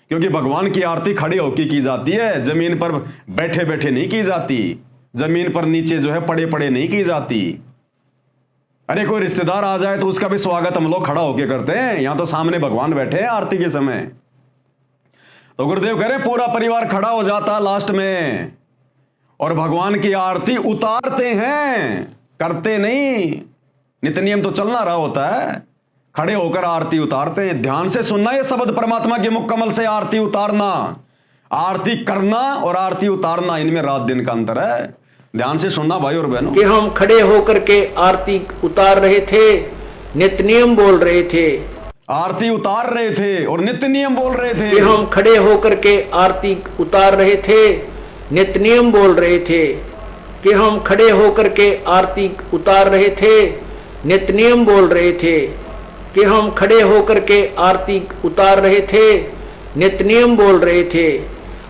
क्योंकि भगवान की आरती खड़े होकर की जाती है, जमीन पर बैठे बैठे नहीं की जाती, जमीन पर नीचे जो है पड़े पड़े नहीं की जाती। अरे कोई रिश्तेदार आ जाए तो उसका भी स्वागत हम लोग खड़ा होके करते हैं, यहां तो सामने भगवान बैठे हैं आरती के समय। तो गुरुदेव कह रहे पूरा परिवार खड़ा हो जाता लास्ट में और भगवान की आरती उतारते हैं, करते नहीं। नित्य नियम तो चलना रहा होता है, खड़े होकर आरती उतारते हैं। ध्यान से सुनना ये शब्द परमात्मा के मुख कमल से, आरती उतारना, आरती करना और आरती उतारना, इनमें रात दिन का अंतर है। ध्यान से सुनना भाई और बहनों, कि हम खड़े होकर के आरती उतार रहे थे, नित्य नियम बोल रहे थे, आरती उतार रहे थे और नित्य नियम बोल रहे थे। कि हम खड़े होकर के आरती उतार रहे थे, नित्य नियम बोल रहे थे, कि हम खड़े होकर के आरती उतार रहे थे, नित्य नियम बोल रहे थे, कि हम खड़े होकर के आरती उतार रहे थे, नित्य नियम बोल रहे थे।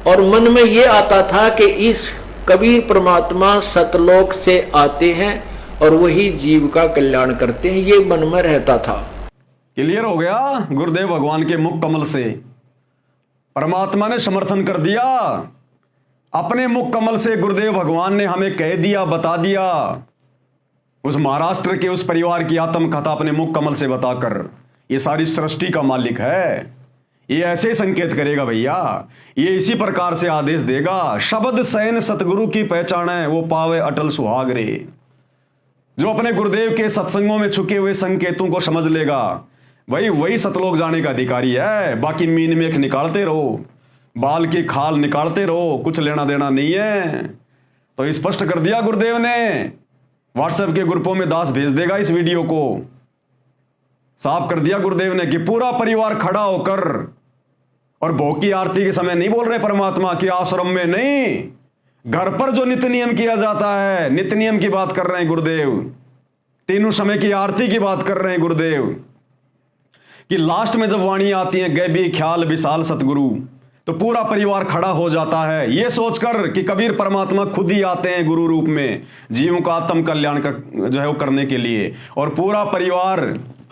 और मन में ये आता था कि इस कबीर परमात्मा सतलोक से आते हैं और वही जीव का कल्याण करते हैं, ये मन में रहता था। क्लियर हो गया? गुरुदेव भगवान के मुख कमल से परमात्मा ने समर्थन कर दिया। अपने मुख कमल से गुरुदेव भगवान ने हमें कह दिया, बता दिया। उस महाराष्ट्र के उस परिवार की आत्मकथा अपने मुख कमल से बताकर, ये सारी सृष्टि का मालिक है, ये ऐसे ही संकेत करेगा भैया, ये इसी प्रकार से आदेश देगा। शब्द सैन सतगुरु की पहचान है, वो पावे अटल सुहाग रे। जो अपने गुरुदेव के सत्संगों में छुके हुए संकेतों को समझ लेगा भाई, वही सतलोक जाने का अधिकारी है। बाकी मीन मेख निकालते रहो, बाल की खाल निकालते रहो, कुछ लेना देना नहीं है। तो स्पष्ट कर दिया गुरुदेव ने व्हाट्सएप के ग्रुपों में दास भेज देगा इस वीडियो को। साफ कर दिया गुरुदेव ने कि पूरा परिवार खड़ा होकर, और भोग की आरती के समय नहीं बोल रहे परमात्मा कि आश्रम में नहीं, घर पर जो नित्य नियम किया जाता है, नित्य नियम की बात कर रहे हैं गुरुदेव। तीनों समय की आरती की बात कर रहे हैं गुरुदेव कि लास्ट में जब वाणी आती है गए भी ख्याल विशाल सतगुरु, तो पूरा परिवार खड़ा हो जाता है ये सोचकर कि कबीर परमात्मा खुद ही आते हैं गुरु रूप में जीवों का आत्म कल्याण जो है वो करने के लिए, और पूरा परिवार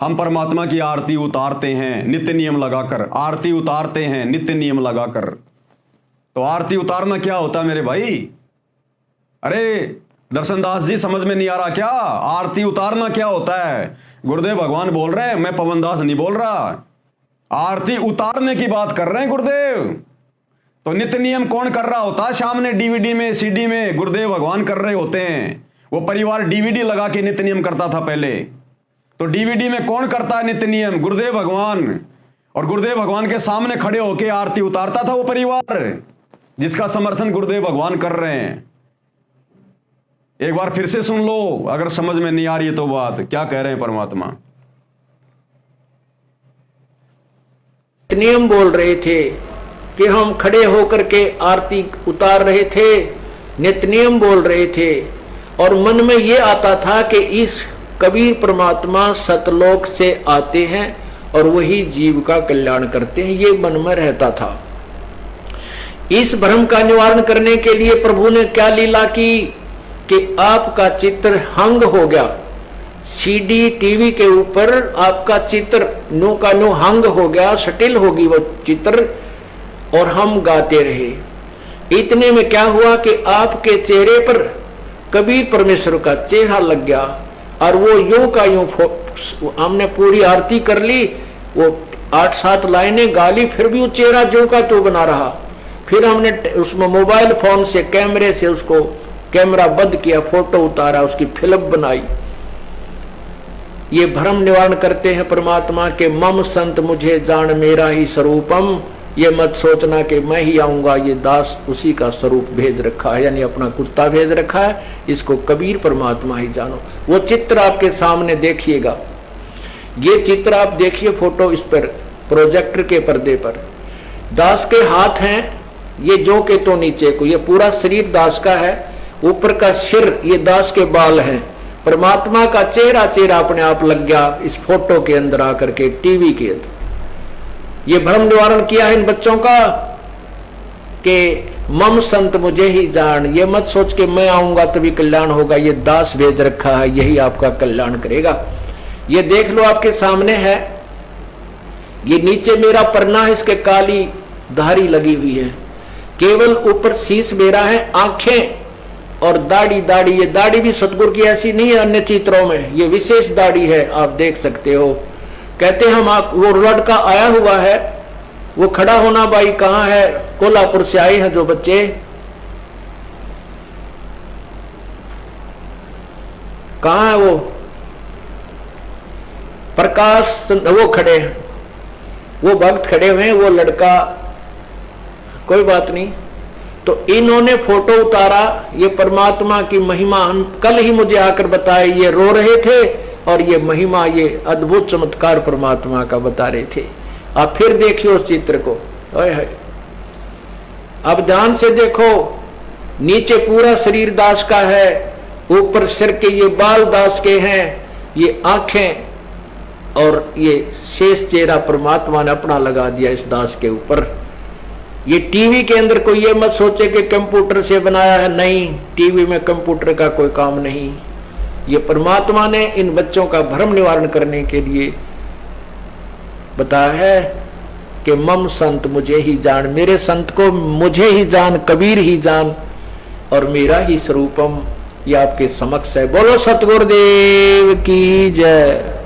हम परमात्मा की आरती उतारते हैं नित्य नियम लगाकर, आरती उतारते हैं नित्य नियम लगाकर। तो आरती उतारना क्या होता है मेरे भाई? अरे दर्शनदास जी समझ में नहीं आ रहा क्या? आरती उतारना क्या होता है? गुरुदेव भगवान बोल रहे हैं, मैं पवनदास नहीं बोल रहा। आरती उतारने की बात कर रहे हैं गुरुदेव। तो नित्य नियम कौन कर रहा होता है? सामने डीवीडी में सीडी में गुरुदेव भगवान कर रहे होते हैं। वो परिवार डीवीडी लगा के नित्य नियम करता था पहले। तो डीवीडी में कौन करता है नित्य नियम? गुरुदेव भगवान। और गुरुदेव भगवान के सामने खड़े होकर आरती उतारता था वो परिवार, जिसका समर्थन गुरुदेव भगवान कर रहे हैं। एक बार फिर से सुन लो अगर समझ में नहीं आ रही है तो बात क्या कह रहे हैं परमात्मा। नियम बोल रहे थे कि हम खड़े होकर के आरती उतार रहे थे, नित्य नियम बोल रहे थे, और मन में ये आता था कि इस कबीर परमात्मा सतलोक से आते हैं और वही जीव का कल्याण करते हैं, ये मन में रहता था। इस भ्रम का निवारण करने के लिए प्रभु ने क्या लीला की कि आपका चित्र हंग हो गया, सीडी टीवी के ऊपर आपका चित्र नो का नो हंग हो गया, सटिल होगी वो चित्र, और हम गाते रहे। इतने में क्या हुआ कि आपके चेहरे पर कबीर परमेश्वर का चेहरा लग गया, और वो यूं का यूं हमने पूरी आरती कर ली, वो 8-7 लाइनें गा ली, फिर भी वो चेहरा जो का तो बना रहा। फिर हमने उसमें मोबाइल फोन से कैमरे से उसको कैमरा बंद किया, फोटो उतारा, उसकी फिल्म बनाई। ये भ्रम निवारण करते हैं परमात्मा के मम संत मुझे जान मेरा ही स्वरूपम। ये मत सोचना कि मैं ही आऊंगा, ये दास उसी का स्वरूप भेज रखा है, यानी अपना कुत्ता भेज रखा है, इसको कबीर परमात्मा ही जानो। वो चित्र आपके सामने देखिएगा, ये चित्र आप देखिए फोटो इस पर प्रोजेक्टर के पर्दे पर। दास के हाथ हैं ये जो के तो नीचे को, ये पूरा शरीर दास का है, ऊपर का सिर ये दास के बाल हैं। परमात्मा का चेहरा अपने आप लग गया इस फोटो के अंदर आकर के टीवी के अंदर। ये भ्रम निवारण किया है इन बच्चों का कि मम संत मुझे ही जान। ये मत सोच के मैं आऊंगा तभी कल्याण होगा, ये दास भेज रखा है, यही आपका कल्याण करेगा। ये देख लो आपके सामने है, ये नीचे मेरा परना है, इसके काली धारी लगी हुई है, केवल ऊपर शीश मेरा है, आंखें और दाढ़ी। ये दाढ़ी भी सतगुरु की ऐसी नहीं है अन्य चित्रों में, ये विशेष दाढ़ी है, आप देख सकते हो। कहते हम वो लड़का आया हुआ है, वो खड़ा होना भाई कहां है? कोल्हापुर से आए हैं जो बच्चे, कहां है वो? प्रकाश वो खड़े हैं, वो भक्त खड़े हुए हैं, वो लड़का, कोई बात नहीं। तो इन्होंने फोटो उतारा, ये परमात्मा की महिमा कल ही मुझे आकर बताए, ये रो रहे थे और ये महिमा, ये अद्भुत चमत्कार परमात्मा का बता रहे थे। आप फिर देखिए उस चित्र को, अब ध्यान से देखो, नीचे पूरा शरीर दास का है, ऊपर सिर के ये बाल दास के हैं, ये आंखें और ये शेष चेहरा परमात्मा ने अपना लगा दिया इस दास के ऊपर। ये टीवी के अंदर कोई ये मत सोचे कि कंप्यूटर से बनाया है, नहीं, टीवी में कंप्यूटर का कोई काम नहीं। ये परमात्मा ने इन बच्चों का भ्रम निवारण करने के लिए बताया है कि मम संत मुझे ही जान, मेरे संत को मुझे ही जान, कबीर ही जान, और मेरा ही स्वरूपम ये आपके समक्ष है। बोलो सतगुरुदेव की जय।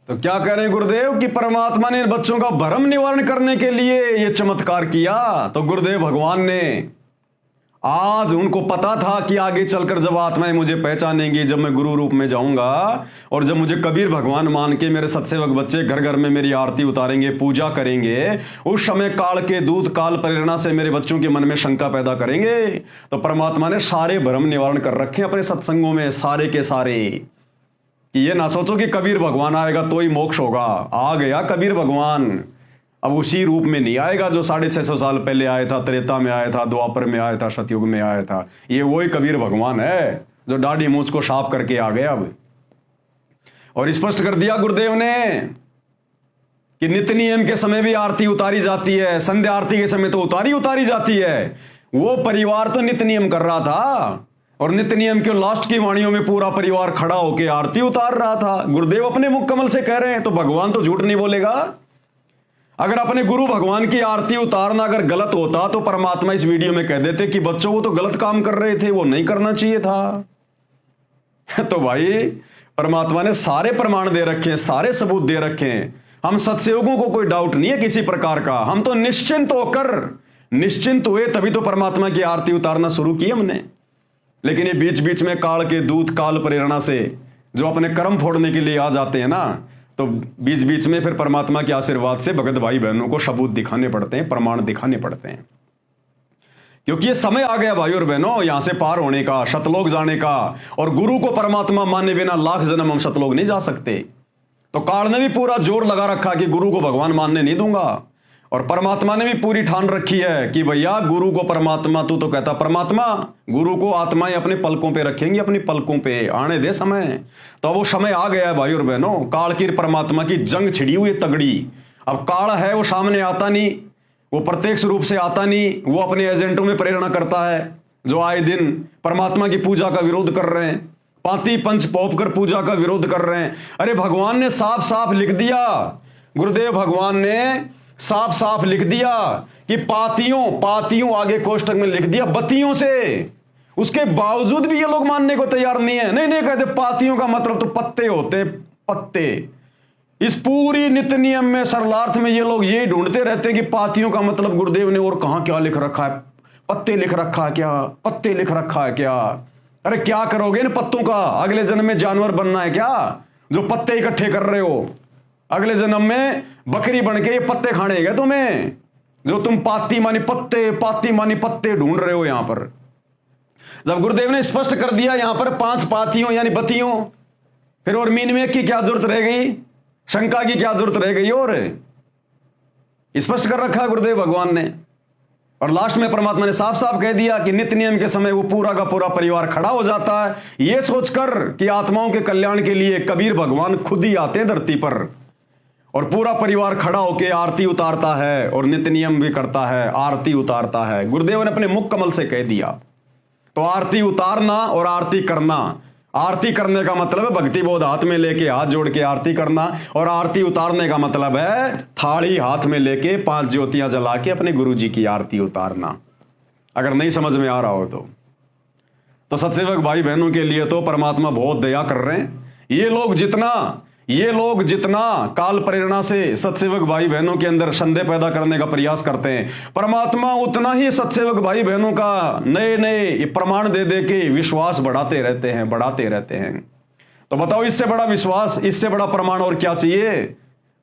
तो क्या कह रहे हैं गुरुदेव कि परमात्मा ने बच्चों का भ्रम निवारण करने के लिए यह चमत्कार किया। तो गुरुदेव भगवान ने आज उनको पता था कि आगे चलकर जब आत्माएं मुझे पहचानेंगी, जब मैं गुरु रूप में जाऊंगा और जब मुझे कबीर भगवान मान के मेरे सत्सेवक बच्चे घर घर में मेरी आरती उतारेंगे, पूजा करेंगे, उस समय काल के दूत काल प्रेरणा से मेरे बच्चों के मन में शंका पैदा करेंगे। तो परमात्मा ने सारे भ्रम निवारण कर रखे अपने सत्संगों में, सारे के सारे, कि ये ना सोचो कि कबीर भगवान आएगा तो ही मोक्ष होगा। आ गया कबीर भगवान, अब उसी रूप में नहीं आएगा जो 650 साल पहले आया था, त्रेता में आया था, द्वापर में आया था, सतयुग में आया था। ये वही कबीर भगवान है जो दाढ़ी मूंछ को साफ करके आ गया अब। और स्पष्ट कर दिया गुरुदेव ने कि नित्य नियम के समय भी आरती उतारी जाती है, संध्या आरती के समय तो उतारी जाती है। वो परिवार तो नित्य नियम कर रहा था और नित्य नियम के लास्ट की वाणियों में पूरा परिवार खड़ा होकर आरती उतार रहा था। गुरुदेव अपने मुख कमल से कह रहे हैं, तो भगवान तो झूठ नहीं बोलेगा। अगर अपने गुरु भगवान की आरती उतारना अगर गलत होता तो परमात्मा इस वीडियो में कह देते कि बच्चों वो तो गलत काम कर रहे थे, वो नहीं करना चाहिए था। तो भाई परमात्मा ने सारे प्रमाण दे रखे हैं, सारे सबूत दे रखे हैं। हम सत्सेवकों को कोई डाउट नहीं है किसी प्रकार का। हम तो निश्चिंत हुए तभी तो परमात्मा की आरती उतारना शुरू की हमने। लेकिन ये बीच बीच में काल के दूत काल प्रेरणा से जो अपने कर्म फोड़ने के लिए आ जाते हैं ना, तो बीच बीच में फिर परमात्मा के आशीर्वाद से भगत भाई बहनों को सबूत दिखाने पड़ते हैं, प्रमाण दिखाने पड़ते हैं। क्योंकि ये समय आ गया भाई और बहनों यहां से पार होने का, शतलोक जाने का। और गुरु को परमात्मा माने बिना लाख जन्म हम शतलोक नहीं जा सकते। तो काल ने भी पूरा जोर लगा रखा कि गुरु को भगवान मानने नहीं दूंगा। और परमात्मा ने भी पूरी ठान रखी है कि भैया गुरु को परमात्मा, तू तो कहता परमात्मा, गुरु को आत्माएं अपने पलकों पे रखेंगी, अपनी पलकों पे आने दे समय। तो वो समय आ गया है भाई और बहनों, काल की परमात्मा की जंग छिड़ी हुई तगड़ी। अब काल है वो सामने आता नहीं, वो प्रत्यक्ष रूप से आता नहीं, वो अपने एजेंटों में प्रेरणा करता है जो आए दिन परमात्मा की पूजा का विरोध कर रहे हैं, पांति पंच पौप कर पूजा का विरोध कर रहे हैं। अरे भगवान ने साफ साफ लिख दिया, गुरुदेव भगवान ने साफ साफ लिख दिया कि पातियों आगे कोष्टक में लिख दिया बत्तियों से। उसके बावजूद भी ये लोग मानने को तैयार नहीं है। नहीं कहते पातियों का मतलब तो पत्ते होते हैं, पत्ते। इस पूरी नित्य नियम में सरलार्थ में ये लोग ये ढूंढते रहते हैं कि पातियों का मतलब गुरुदेव ने और कहां क्या लिख रखा है, पत्ते लिख रखा है क्या, पत्ते लिख रखा है क्या। अरे क्या करोगे इन पत्तों का? अगले जन्म में जानवर बनना है क्या जो पत्ते इकट्ठे कर रहे हो? अगले जन्म में बकरी बन के ये पत्ते खाने हैं तुम्हें, जो तुम पाती मानी पत्ते ढूंढ रहे हो यहां पर। जब गुरुदेव ने स्पष्ट कर दिया यहां पर 5 पातियों यानी बत्तियों, फिर और मीन में की क्या जरूरत रह गई, शंका की क्या जरूरत रह गई? और स्पष्ट कर रखा गुरुदेव भगवान ने। और लास्ट में परमात्मा ने साफ साफ कह दिया कि नित्य नियम के समय वो पूरा का पूरा परिवार खड़ा हो जाता है, ये सोचकर कि आत्माओं के कल्याण के लिए कबीर भगवान खुद ही आते हैं धरती पर और पूरा परिवार खड़ा होकर आरती उतारता है और नित्य नियम भी करता है, आरती उतारता है। गुरुदेव ने अपने मुख कमल से कह दिया। तो आरती उतारना और आरती करना, आरती करने का मतलब है भक्ति बोध हाथ में लेके हाथ जोड़ के आरती करना, और आरती उतारने का मतलब है थाली हाथ में लेके 5 ज्योतियां जला के अपने गुरु जी की आरती उतारना। अगर नहीं समझ में आ रहा हो तो सत्सेवक भाई बहनों के लिए तो परमात्मा बहुत दया कर रहे हैं। ये लोग जितना काल प्रेरणा से सत्सेवक भाई बहनों के अंदर संदेह पैदा करने का प्रयास करते हैं, परमात्मा उतना ही सत्सेवक भाई बहनों का नए नए प्रमाण दे दे के विश्वास बढ़ाते रहते हैं। तो बताओ इससे बड़ा विश्वास, इससे बड़ा प्रमाण और क्या चाहिए?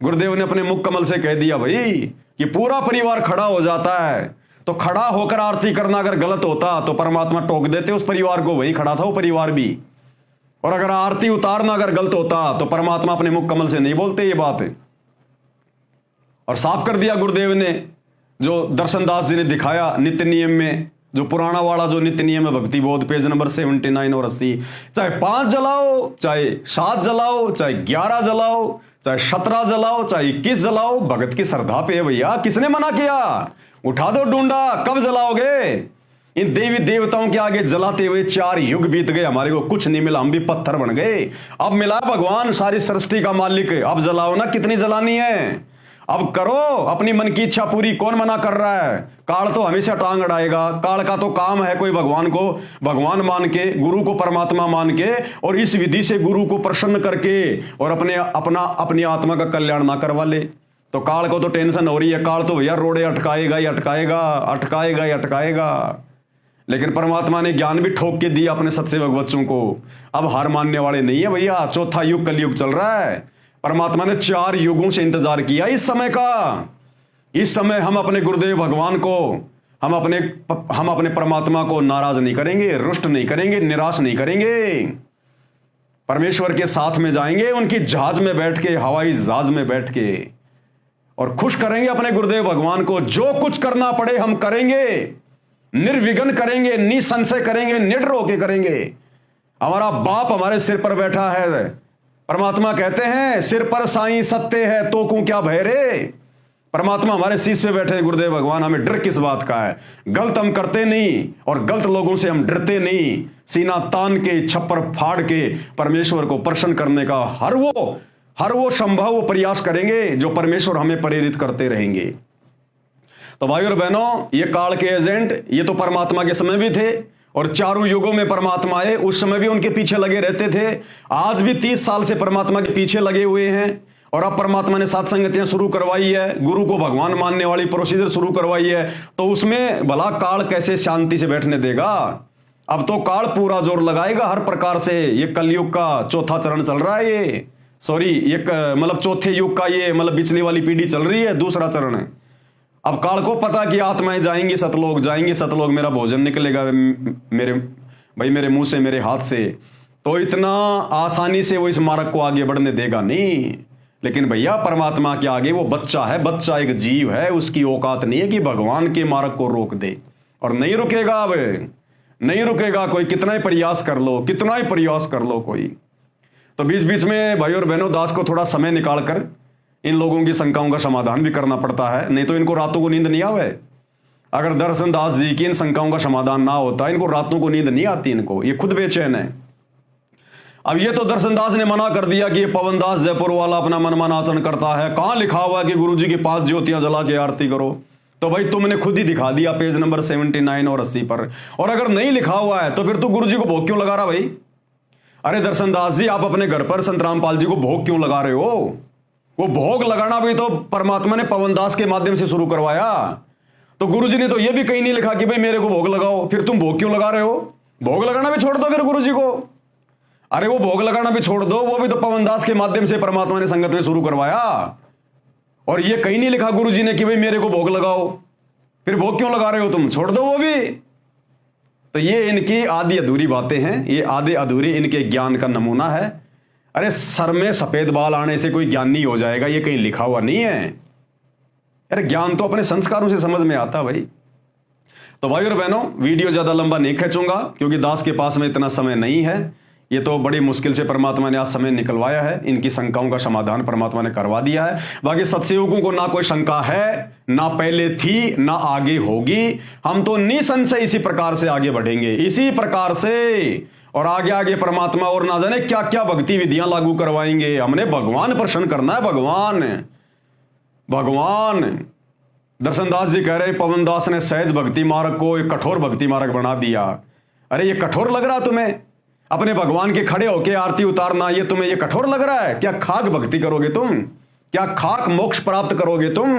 गुरुदेव ने अपने मुख कमल से कह दिया भाई कि पूरा परिवार खड़ा हो जाता है। तो खड़ा होकर आरती करना अगर गलत होता तो परमात्मा टोक देते उस परिवार को, वही खड़ा था वो परिवार भी। और अगर आरती उतारना अगर गलत होता तो परमात्मा अपने मुख कमल से नहीं बोलते ये बात। और साफ कर दिया गुरुदेव ने, जो दर्शनदास जी ने दिखाया नित्य नियम में, जो पुराना वाला जो नित्य नियम है भक्ति बोध पेज नंबर 79 और 80, चाहे 5 जलाओ, चाहे 7 जलाओ, चाहे 11 जलाओ, चाहे 17 जलाओ, चाहे 21 जलाओ, भगत की श्रद्धा पे है भैया। किसने मना किया? उठा दो डूंडा, कब जलाओगे? इन देवी देवताओं के आगे जलाते हुए 4 युग बीत गए, हमारे को कुछ नहीं मिला, हम भी पत्थर बन गए। अब मिला भगवान सारी सृष्टि का मालिक, अब जलाओ ना, कितनी जलानी है, अब करो अपनी मन की इच्छा पूरी। कौन मना कर रहा है? काल तो हमेशा टांग अड़ाएगा। काल का तो काम है कोई भगवान को भगवान मान के, गुरु को परमात्मा मान के, और इस विधि से गुरु को प्रसन्न करके और अपनी आत्मा का कल्याण ना करवा ले। तो काल को तो टेंशन हो रही है, काल तो भैया रोड़े अटकाएगा ही अटकाएगा। लेकिन परमात्मा ने ज्ञान भी ठोक के दिया अपने सत्सेवक बच्चों को। अब हार मानने वाले नहीं है भैया। चौथा युग कलयुग चल रहा है। परमात्मा ने 4 युगों से इंतजार किया इस समय का। इस समय हम अपने गुरुदेव भगवान को, हम अपने परमात्मा को नाराज नहीं करेंगे, रुष्ट नहीं करेंगे, निराश नहीं करेंगे। परमेश्वर के साथ में जाएंगे, उनकी जहाज में बैठ के, हवाई जहाज में बैठ के, और खुश करेंगे अपने गुरुदेव भगवान को। जो कुछ करना पड़े हम करेंगे, निर्विघ्न करेंगे, निसंशय करेंगे, निडर होके करेंगे। हमारा बाप हमारे सिर पर बैठा है। परमात्मा कहते हैं सिर पर साईं सत्य है तो को क्या भय रे। परमात्मा हमारे शीश पे बैठे हैं गुरुदेव भगवान। हमें डर किस बात का है? गलत हम करते नहीं और गलत लोगों से हम डरते नहीं। सीना तान के, छप्पर फाड़ के परमेश्वर को प्रसन्न करने का हर वो संभव प्रयास करेंगे जो परमेश्वर हमें प्रेरित करते रहेंगे। तो भाई और बहनों, ये काल के एजेंट ये तो परमात्मा के समय भी थे और 4 युगों में परमात्मा आए, उस समय भी उनके पीछे लगे रहते थे। आज भी 30 साल से परमात्मा के पीछे लगे हुए हैं। और अब परमात्मा ने सत्संगतियां शुरू करवाई है, गुरु को भगवान मानने वाली प्रोसीजर शुरू करवाई है, तो उसमें भला काल कैसे शांति से बैठने देगा? अब तो काल पूरा जोर लगाएगा हर प्रकार से। ये कलयुग का चौथा चरण चल रहा है। ये मतलब चौथे युग का ये मतलब बिचली वाली पीढ़ी चल रही है, दूसरा चरण है। अब काल को पता कि आत्माएं जाएंगी सतलोक, मेरा भोजन निकलेगा मेरे मुंह से, मेरे हाथ से। तो इतना आसानी से वो इस मार्ग को आगे बढ़ने देगा नहीं। लेकिन भैया परमात्मा के आगे वो बच्चा है, बच्चा एक जीव है, उसकी औकात नहीं है कि भगवान के मार्ग को रोक दे। और नहीं रुकेगा, अब नहीं रुकेगा कोई, कितना ही प्रयास कर लो कोई। तो बीच बीच में भाई और बहनों, दास को थोड़ा समय निकाल कर इन लोगों की शंकाओं का समाधान भी करना पड़ता है, नहीं तो इनको रातों को नींद नहीं आवे। अगर दर्शन दास जी की इन शंकाओं का समाधान ना होता, इनको रातों को नींद नहीं आती, इनको ये खुद बेचैन है। अब ये तो दर्शन दास ने मना कर दिया कि ये पवन दास जयपुर वाला अपना मनमाना आचरण करता है। कहां लिखा हुआ है कि गुरु जी की 5 ज्योतियां जला के आरती करो? तो भाई तुमने खुद ही दिखा दिया पेज नंबर 79 और 80 पर। और अगर नहीं लिखा हुआ है तो फिर तू गुरु जी को भोग क्यों लगा रहा भाई? अरे दर्शन दास जी, आप अपने घर पर संत रामपाल जी को भोग क्यों लगा रहे हो? वो भोग लगाना भी तो परमात्मा ने पवन दास के माध्यम से शुरू करवाया। तो गुरु जी ने तो ये भी कहीं नहीं लिखा कि भाई मेरे को भोग लगाओ, फिर तुम भोग क्यों लगा रहे हो? भोग लगाना भी छोड़ दो फिर गुरु जी को। अरे वो भोग लगाना भी छोड़ दो, वो भी तो पवन दास के माध्यम से परमात्मा ने संगत में शुरू करवाया। और ये कहीं नहीं लिखा गुरु जी ने कि भाई मेरे को भोग लगाओ, फिर भोग क्यों लगा रहे हो तुम? छोड़ दो वो भी। तो ये इनकी आधी अधूरी बातें हैं, ये आधे अधूरी इनके ज्ञान का नमूना है। अरे सर में सफेद बाल आने से कोई ज्ञानी हो जाएगा, ये कहीं लिखा हुआ नहीं है। अरे ज्ञान तो अपने संस्कारों से समझ में आता भाई। तो भाई और बहनों, वीडियो ज्यादा लंबा नहीं खींचूंगा क्योंकि दास के पास में इतना समय नहीं है। ये तो बड़ी मुश्किल से परमात्मा ने आज समय निकलवाया है, इनकी शंकाओं का समाधान परमात्मा ने करवा दिया है। बाकी सत्सेवकों को ना कोई शंका है, ना पहले थी, ना आगे होगी। हम तो निसंशय इसी प्रकार से आगे बढ़ेंगे, इसी प्रकार से। और आगे आगे परमात्मा और ना जाने क्या क्या भक्ति विधियां लागू करवाएंगे। हमने भगवान प्रसन्न करना है, भगवान। दर्शन दास जी कह रहे पवन दास ने सहज भक्ति मार्ग को एक कठोर भक्ति मार्ग बना दिया। अरे ये कठोर लग रहा तुम्हें? अपने भगवान के खड़े होके आरती उतारना, ये तुम्हें ये कठोर लग रहा है? क्या खाक भक्ति करोगे तुम? क्या खाक मोक्ष प्राप्त करोगे तुम?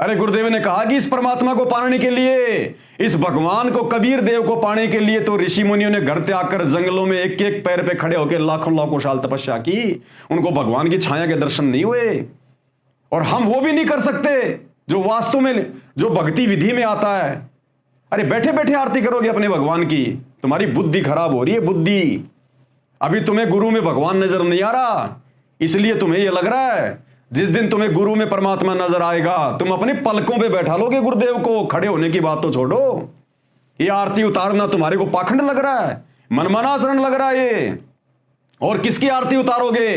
अरे गुरुदेव ने कहा कि इस परमात्मा को पाने के लिए, इस भगवान को, कबीर देव को पाने के लिए तो ऋषि मुनियों ने घर त्याग कर जंगलों में एक एक पैर पे खड़े होकर लाखों लाखों साल तपस्या की। उनको भगवान की छाया के दर्शन नहीं हुए। और हम वो भी नहीं कर सकते जो वास्तव में, जो भक्ति विधि में आता है। अरे बैठे बैठे आरती करोगे अपने भगवान की? तुम्हारी बुद्धि खराब हो रही है, बुद्धि। अभी तुम्हें गुरु में भगवान नजर नहीं आ रहा, इसलिए तुम्हें यह लग रहा है। जिस दिन तुम्हें गुरु में परमात्मा नजर आएगा, तुम अपने पलकों पे बैठा लोगे गुरुदेव को। खड़े होने की बात तो छोड़ो, ये आरती उतारना तुम्हारे को पाखंड लग रहा है, मनमाना आचरण लग रहा है ये। और किसकी आरती उतारोगे?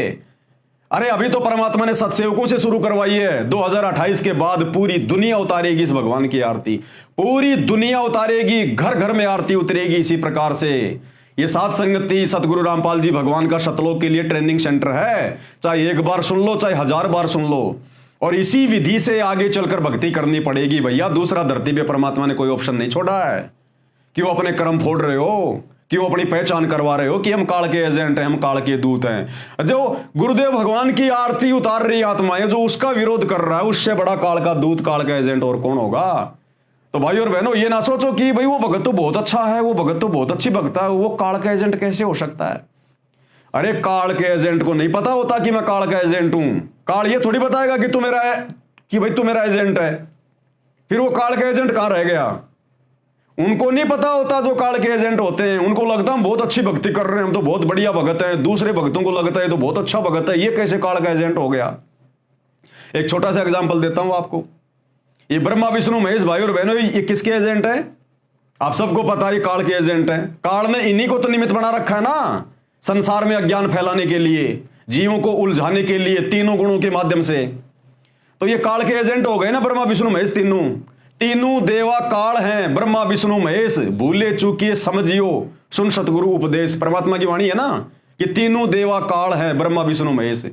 अरे अभी तो परमात्मा ने सत्सेवकों से शुरू करवाई है। 2028 के बाद पूरी दुनिया उतारेगी इस भगवान की आरती, पूरी दुनिया उतारेगी, घर घर में आरती उतरेगी। इसी प्रकार से ये सात संगति सतगुरु रामपाल जी भगवान का शतलोक के लिए ट्रेनिंग सेंटर है। चाहे एक बार सुन लो, चाहे 1000 बार सुन लो। और इसी विधि से आगे चलकर भक्ति करनी पड़ेगी भैया। दूसरा धरती पे परमात्मा ने कोई ऑप्शन नहीं छोड़ा है। क्यों अपने कर्म फोड़ रहे हो? क्यों अपनी पहचान करवा रहे हो कि हम काल के एजेंट हैं, हम काल के दूत हैं? जो गुरुदेव भगवान की आरती उतार रही आत्माएं, जो उसका विरोध कर रहा है, उससे बड़ा काल का दूत, काल का एजेंट और कौन होगा? तो भाई और बहनों, ये ना सोचो कि भाई वो भगत तो बहुत अच्छा है, वो भगत तो बहुत अच्छी भगत है, वो काल का एजेंट कैसे हो सकता है। अरे काल के एजेंट को नहीं पता होता कि मैं काल का एजेंट हूं। काल ये थोड़ी बताएगा कि तू मेरा है, कि भाई तू मेरा एजेंट है। फिर वो काल का एजेंट कहां रह गया। उनको नहीं पता होता जो काल के एजेंट होते हैं। उनको लगता हम बहुत अच्छी भक्ति कर रहे हैं, हम तो बहुत बढ़िया भगत है। दूसरे भक्तों को लगता है तो बहुत अच्छा भगत है, ये कैसे काल का एजेंट हो गया। एक छोटा सा एग्जांपल देता हूं आपको। ये ब्रह्मा विष्णु महेश भाई और बहनों, ये किसके एजेंट है। आप सबको पता है काल के एजेंट है। काल ने इन्हीं को तो निमित्त बना रखा है ना, संसार में अज्ञान फैलाने के लिए, जीवों को उलझाने के लिए, तीनों गुणों के माध्यम से। तो ये काल के एजेंट हो गए ना ब्रह्मा विष्णु महेश। तीनों देवा काल हैं, ब्रह्मा विष्णु महेश। भूले चूकिए समझियो, सुन सतगुरु उपदेश। परमात्मा की वाणी है ना कि तीनों देवा काल हैं, ब्रह्मा विष्णु महेश।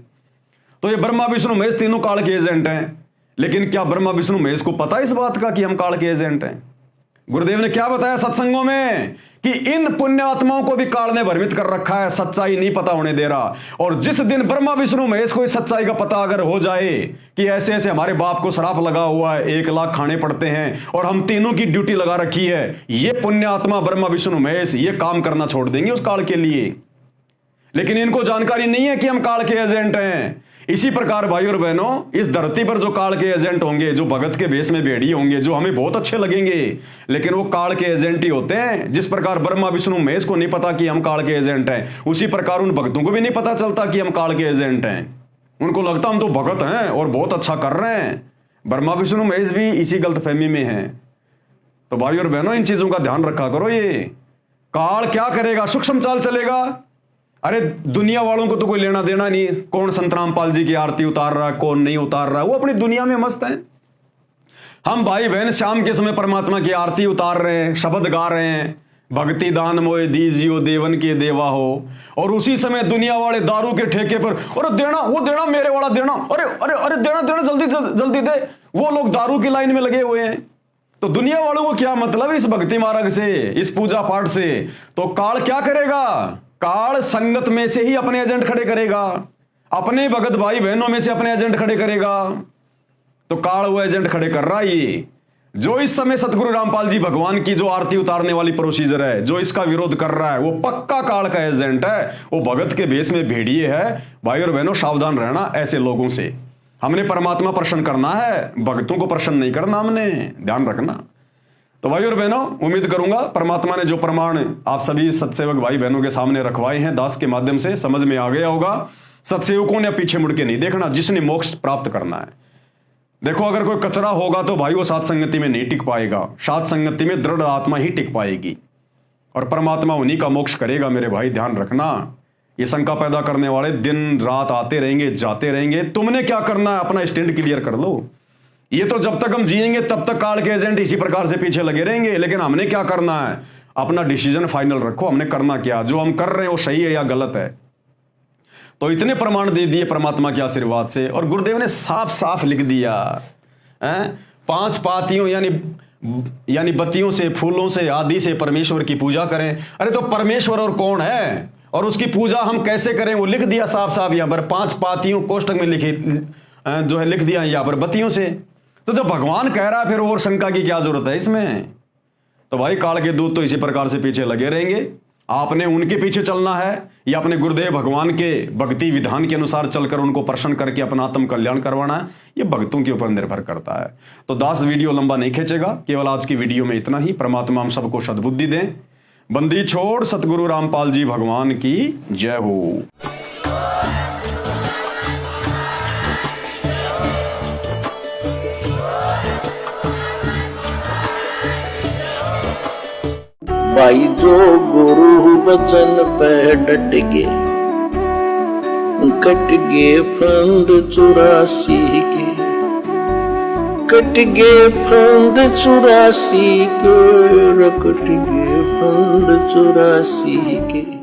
तो ये ब्रह्मा विष्णु महेश तीनों काल के एजेंट हैं। लेकिन क्या ब्रह्मा विष्णु महेश को पता इस बात का कि हम काल के एजेंट हैं। गुरुदेव ने क्या बताया सत्संगों में कि इन पुण्यात्माओं को भी काल ने भ्रमित कर रखा है, सच्चाई नहीं पता होने दे रहा। और जिस दिन ब्रह्मा विष्णु महेश को इस सच्चाई का पता अगर हो जाए कि ऐसे ऐसे हमारे बाप को श्राप लगा हुआ है, 1 लाख खाने पड़ते हैं और हम तीनों की ड्यूटी लगा रखी है, ये पुण्यात्मा ब्रह्मा विष्णु महेश ये काम करना छोड़ देंगे उस काल के लिए। लेकिन इनको जानकारी नहीं है कि हम काल के एजेंट हैं। इसी प्रकार भाई और बहनों, इस धरती पर जो काल के एजेंट होंगे, जो भगत के भेष में भेड़िए होंगे, जो हमें बहुत अच्छे लगेंगे, लेकिन वो काल के एजेंट ही होते हैं। जिस प्रकार ब्रह्मा विष्णु महेश को नहीं पता कि हम काल के एजेंट हैं, उसी प्रकार उन भक्तों को भी नहीं पता चलता कि हम काल के एजेंट हैं। उनको लगता हम तो भगत हैं और बहुत अच्छा कर रहे हैं। ब्रह्मा विष्णु महेश भी इसी गलतफहमी में हैं। तो भाई और बहनों, इन चीजों का ध्यान रखा करो। ये काल क्या करेगा, सूक्ष्म चाल चलेगा। अरे दुनिया वालों को तो कोई लेना देना नहीं, कौन संत रामपाल जी की आरती उतार रहा है, कौन नहीं उतार रहा है, वो अपनी दुनिया में मस्त है। हम भाई बहन शाम के समय परमात्मा की आरती उतार रहे हैं, शब्द गा रहे हैं, भक्ति दान मोए दीजियो देवन के देवा हो। और उसी समय दुनिया वाले दारू के ठेके पर, अरे देना, वो देना, मेरे वाला देना, अरे अरे अरे देना देना, जल्दी जल्दी दे। वो लोग दारू की लाइन में लगे हुए हैं। तो दुनिया वालों को क्या मतलब इस भक्ति मार्ग से, इस पूजा पाठ से। तो काल क्या करेगा, काल संगत में से ही अपने एजेंट खड़े करेगा, अपने भगत भाई बहनों में से अपने एजेंट खड़े करेगा। तो काल वो एजेंट खड़े कर रहा है। ये जो इस समय सतगुरु रामपाल जी भगवान की जो आरती उतारने वाली प्रोसीजर है, जो इसका विरोध कर रहा है, वो पक्का काल का एजेंट है। वो भगत के भेष में भेड़िए है। भाई और बहनों, सावधान रहना ऐसे लोगों से। हमने परमात्मा प्रसन्न करना है, भक्तों को प्रसन्न नहीं करना, हमने ध्यान रखना। तो भाई और बहनों, उम्मीद करूंगा परमात्मा ने जो प्रमाण आप सभी सत्सेवक भाई बहनों के सामने रखवाए हैं दास के माध्यम से, समझ में आ गया होगा। सत्सेवकों ने पीछे मुड़ के नहीं देखना, जिसने मोक्ष प्राप्त करना है। देखो, अगर कोई कचरा होगा तो भाई वो सात संगति में नहीं टिक पाएगा। सात संगति में दृढ़ आत्मा ही टिक पाएगी और परमात्मा उन्हीं का मोक्ष करेगा। मेरे भाई ध्यान रखना, ये शंका पैदा करने वाले दिन रात आते रहेंगे, जाते रहेंगे। तुमने क्या करना है, अपना स्टैंड क्लियर कर लो। ये तो जब तक हम जिएंगे तब तक काल के एजेंट इसी प्रकार से पीछे लगे रहेंगे। लेकिन हमने क्या करना है, अपना डिसीजन फाइनल रखो। हमने करना क्या, जो हम कर रहे हैं वो सही है या गलत है। तो इतने प्रमाण दे दिए परमात्मा के आशीर्वाद से। और गुरुदेव ने साफ साफ लिख दिया, 5 पातियों यानी बत्तियों से, फूलों से, आदि से परमेश्वर की पूजा करें। अरे तो परमेश्वर और कौन है और उसकी पूजा हम कैसे करें, वो लिख दिया साफ साफ यहां पर। 5 पातियों कोष्टक में लिखे जो है लिख दिया यहां पर, बत्तियों से। तो जब भगवान कह रहा है फिर और शंका की क्या जरूरत है इसमें। तो भाई काल के दूत तो इसी प्रकार से पीछे लगे रहेंगे। आपने उनके पीछे चलना है या अपने गुरुदेव भगवान के भक्ति विधान के अनुसार चलकर उनको प्रसन्न करके अपना आत्म कल्याण करवाना है, ये भक्तों के ऊपर निर्भर करता है। तो दास वीडियो लंबा नहीं खींचेगा, केवल आज की वीडियो में इतना ही। परमात्मा हम सबको सद्बुद्धि दें। बंदी छोड़ सतगुरु रामपाल जी भगवान की जय हो। भाई जो गुरु बचन पे डट गे, कट गे फंद 84 के, कट गे फंद 84 के, कट गे फंद 84 के।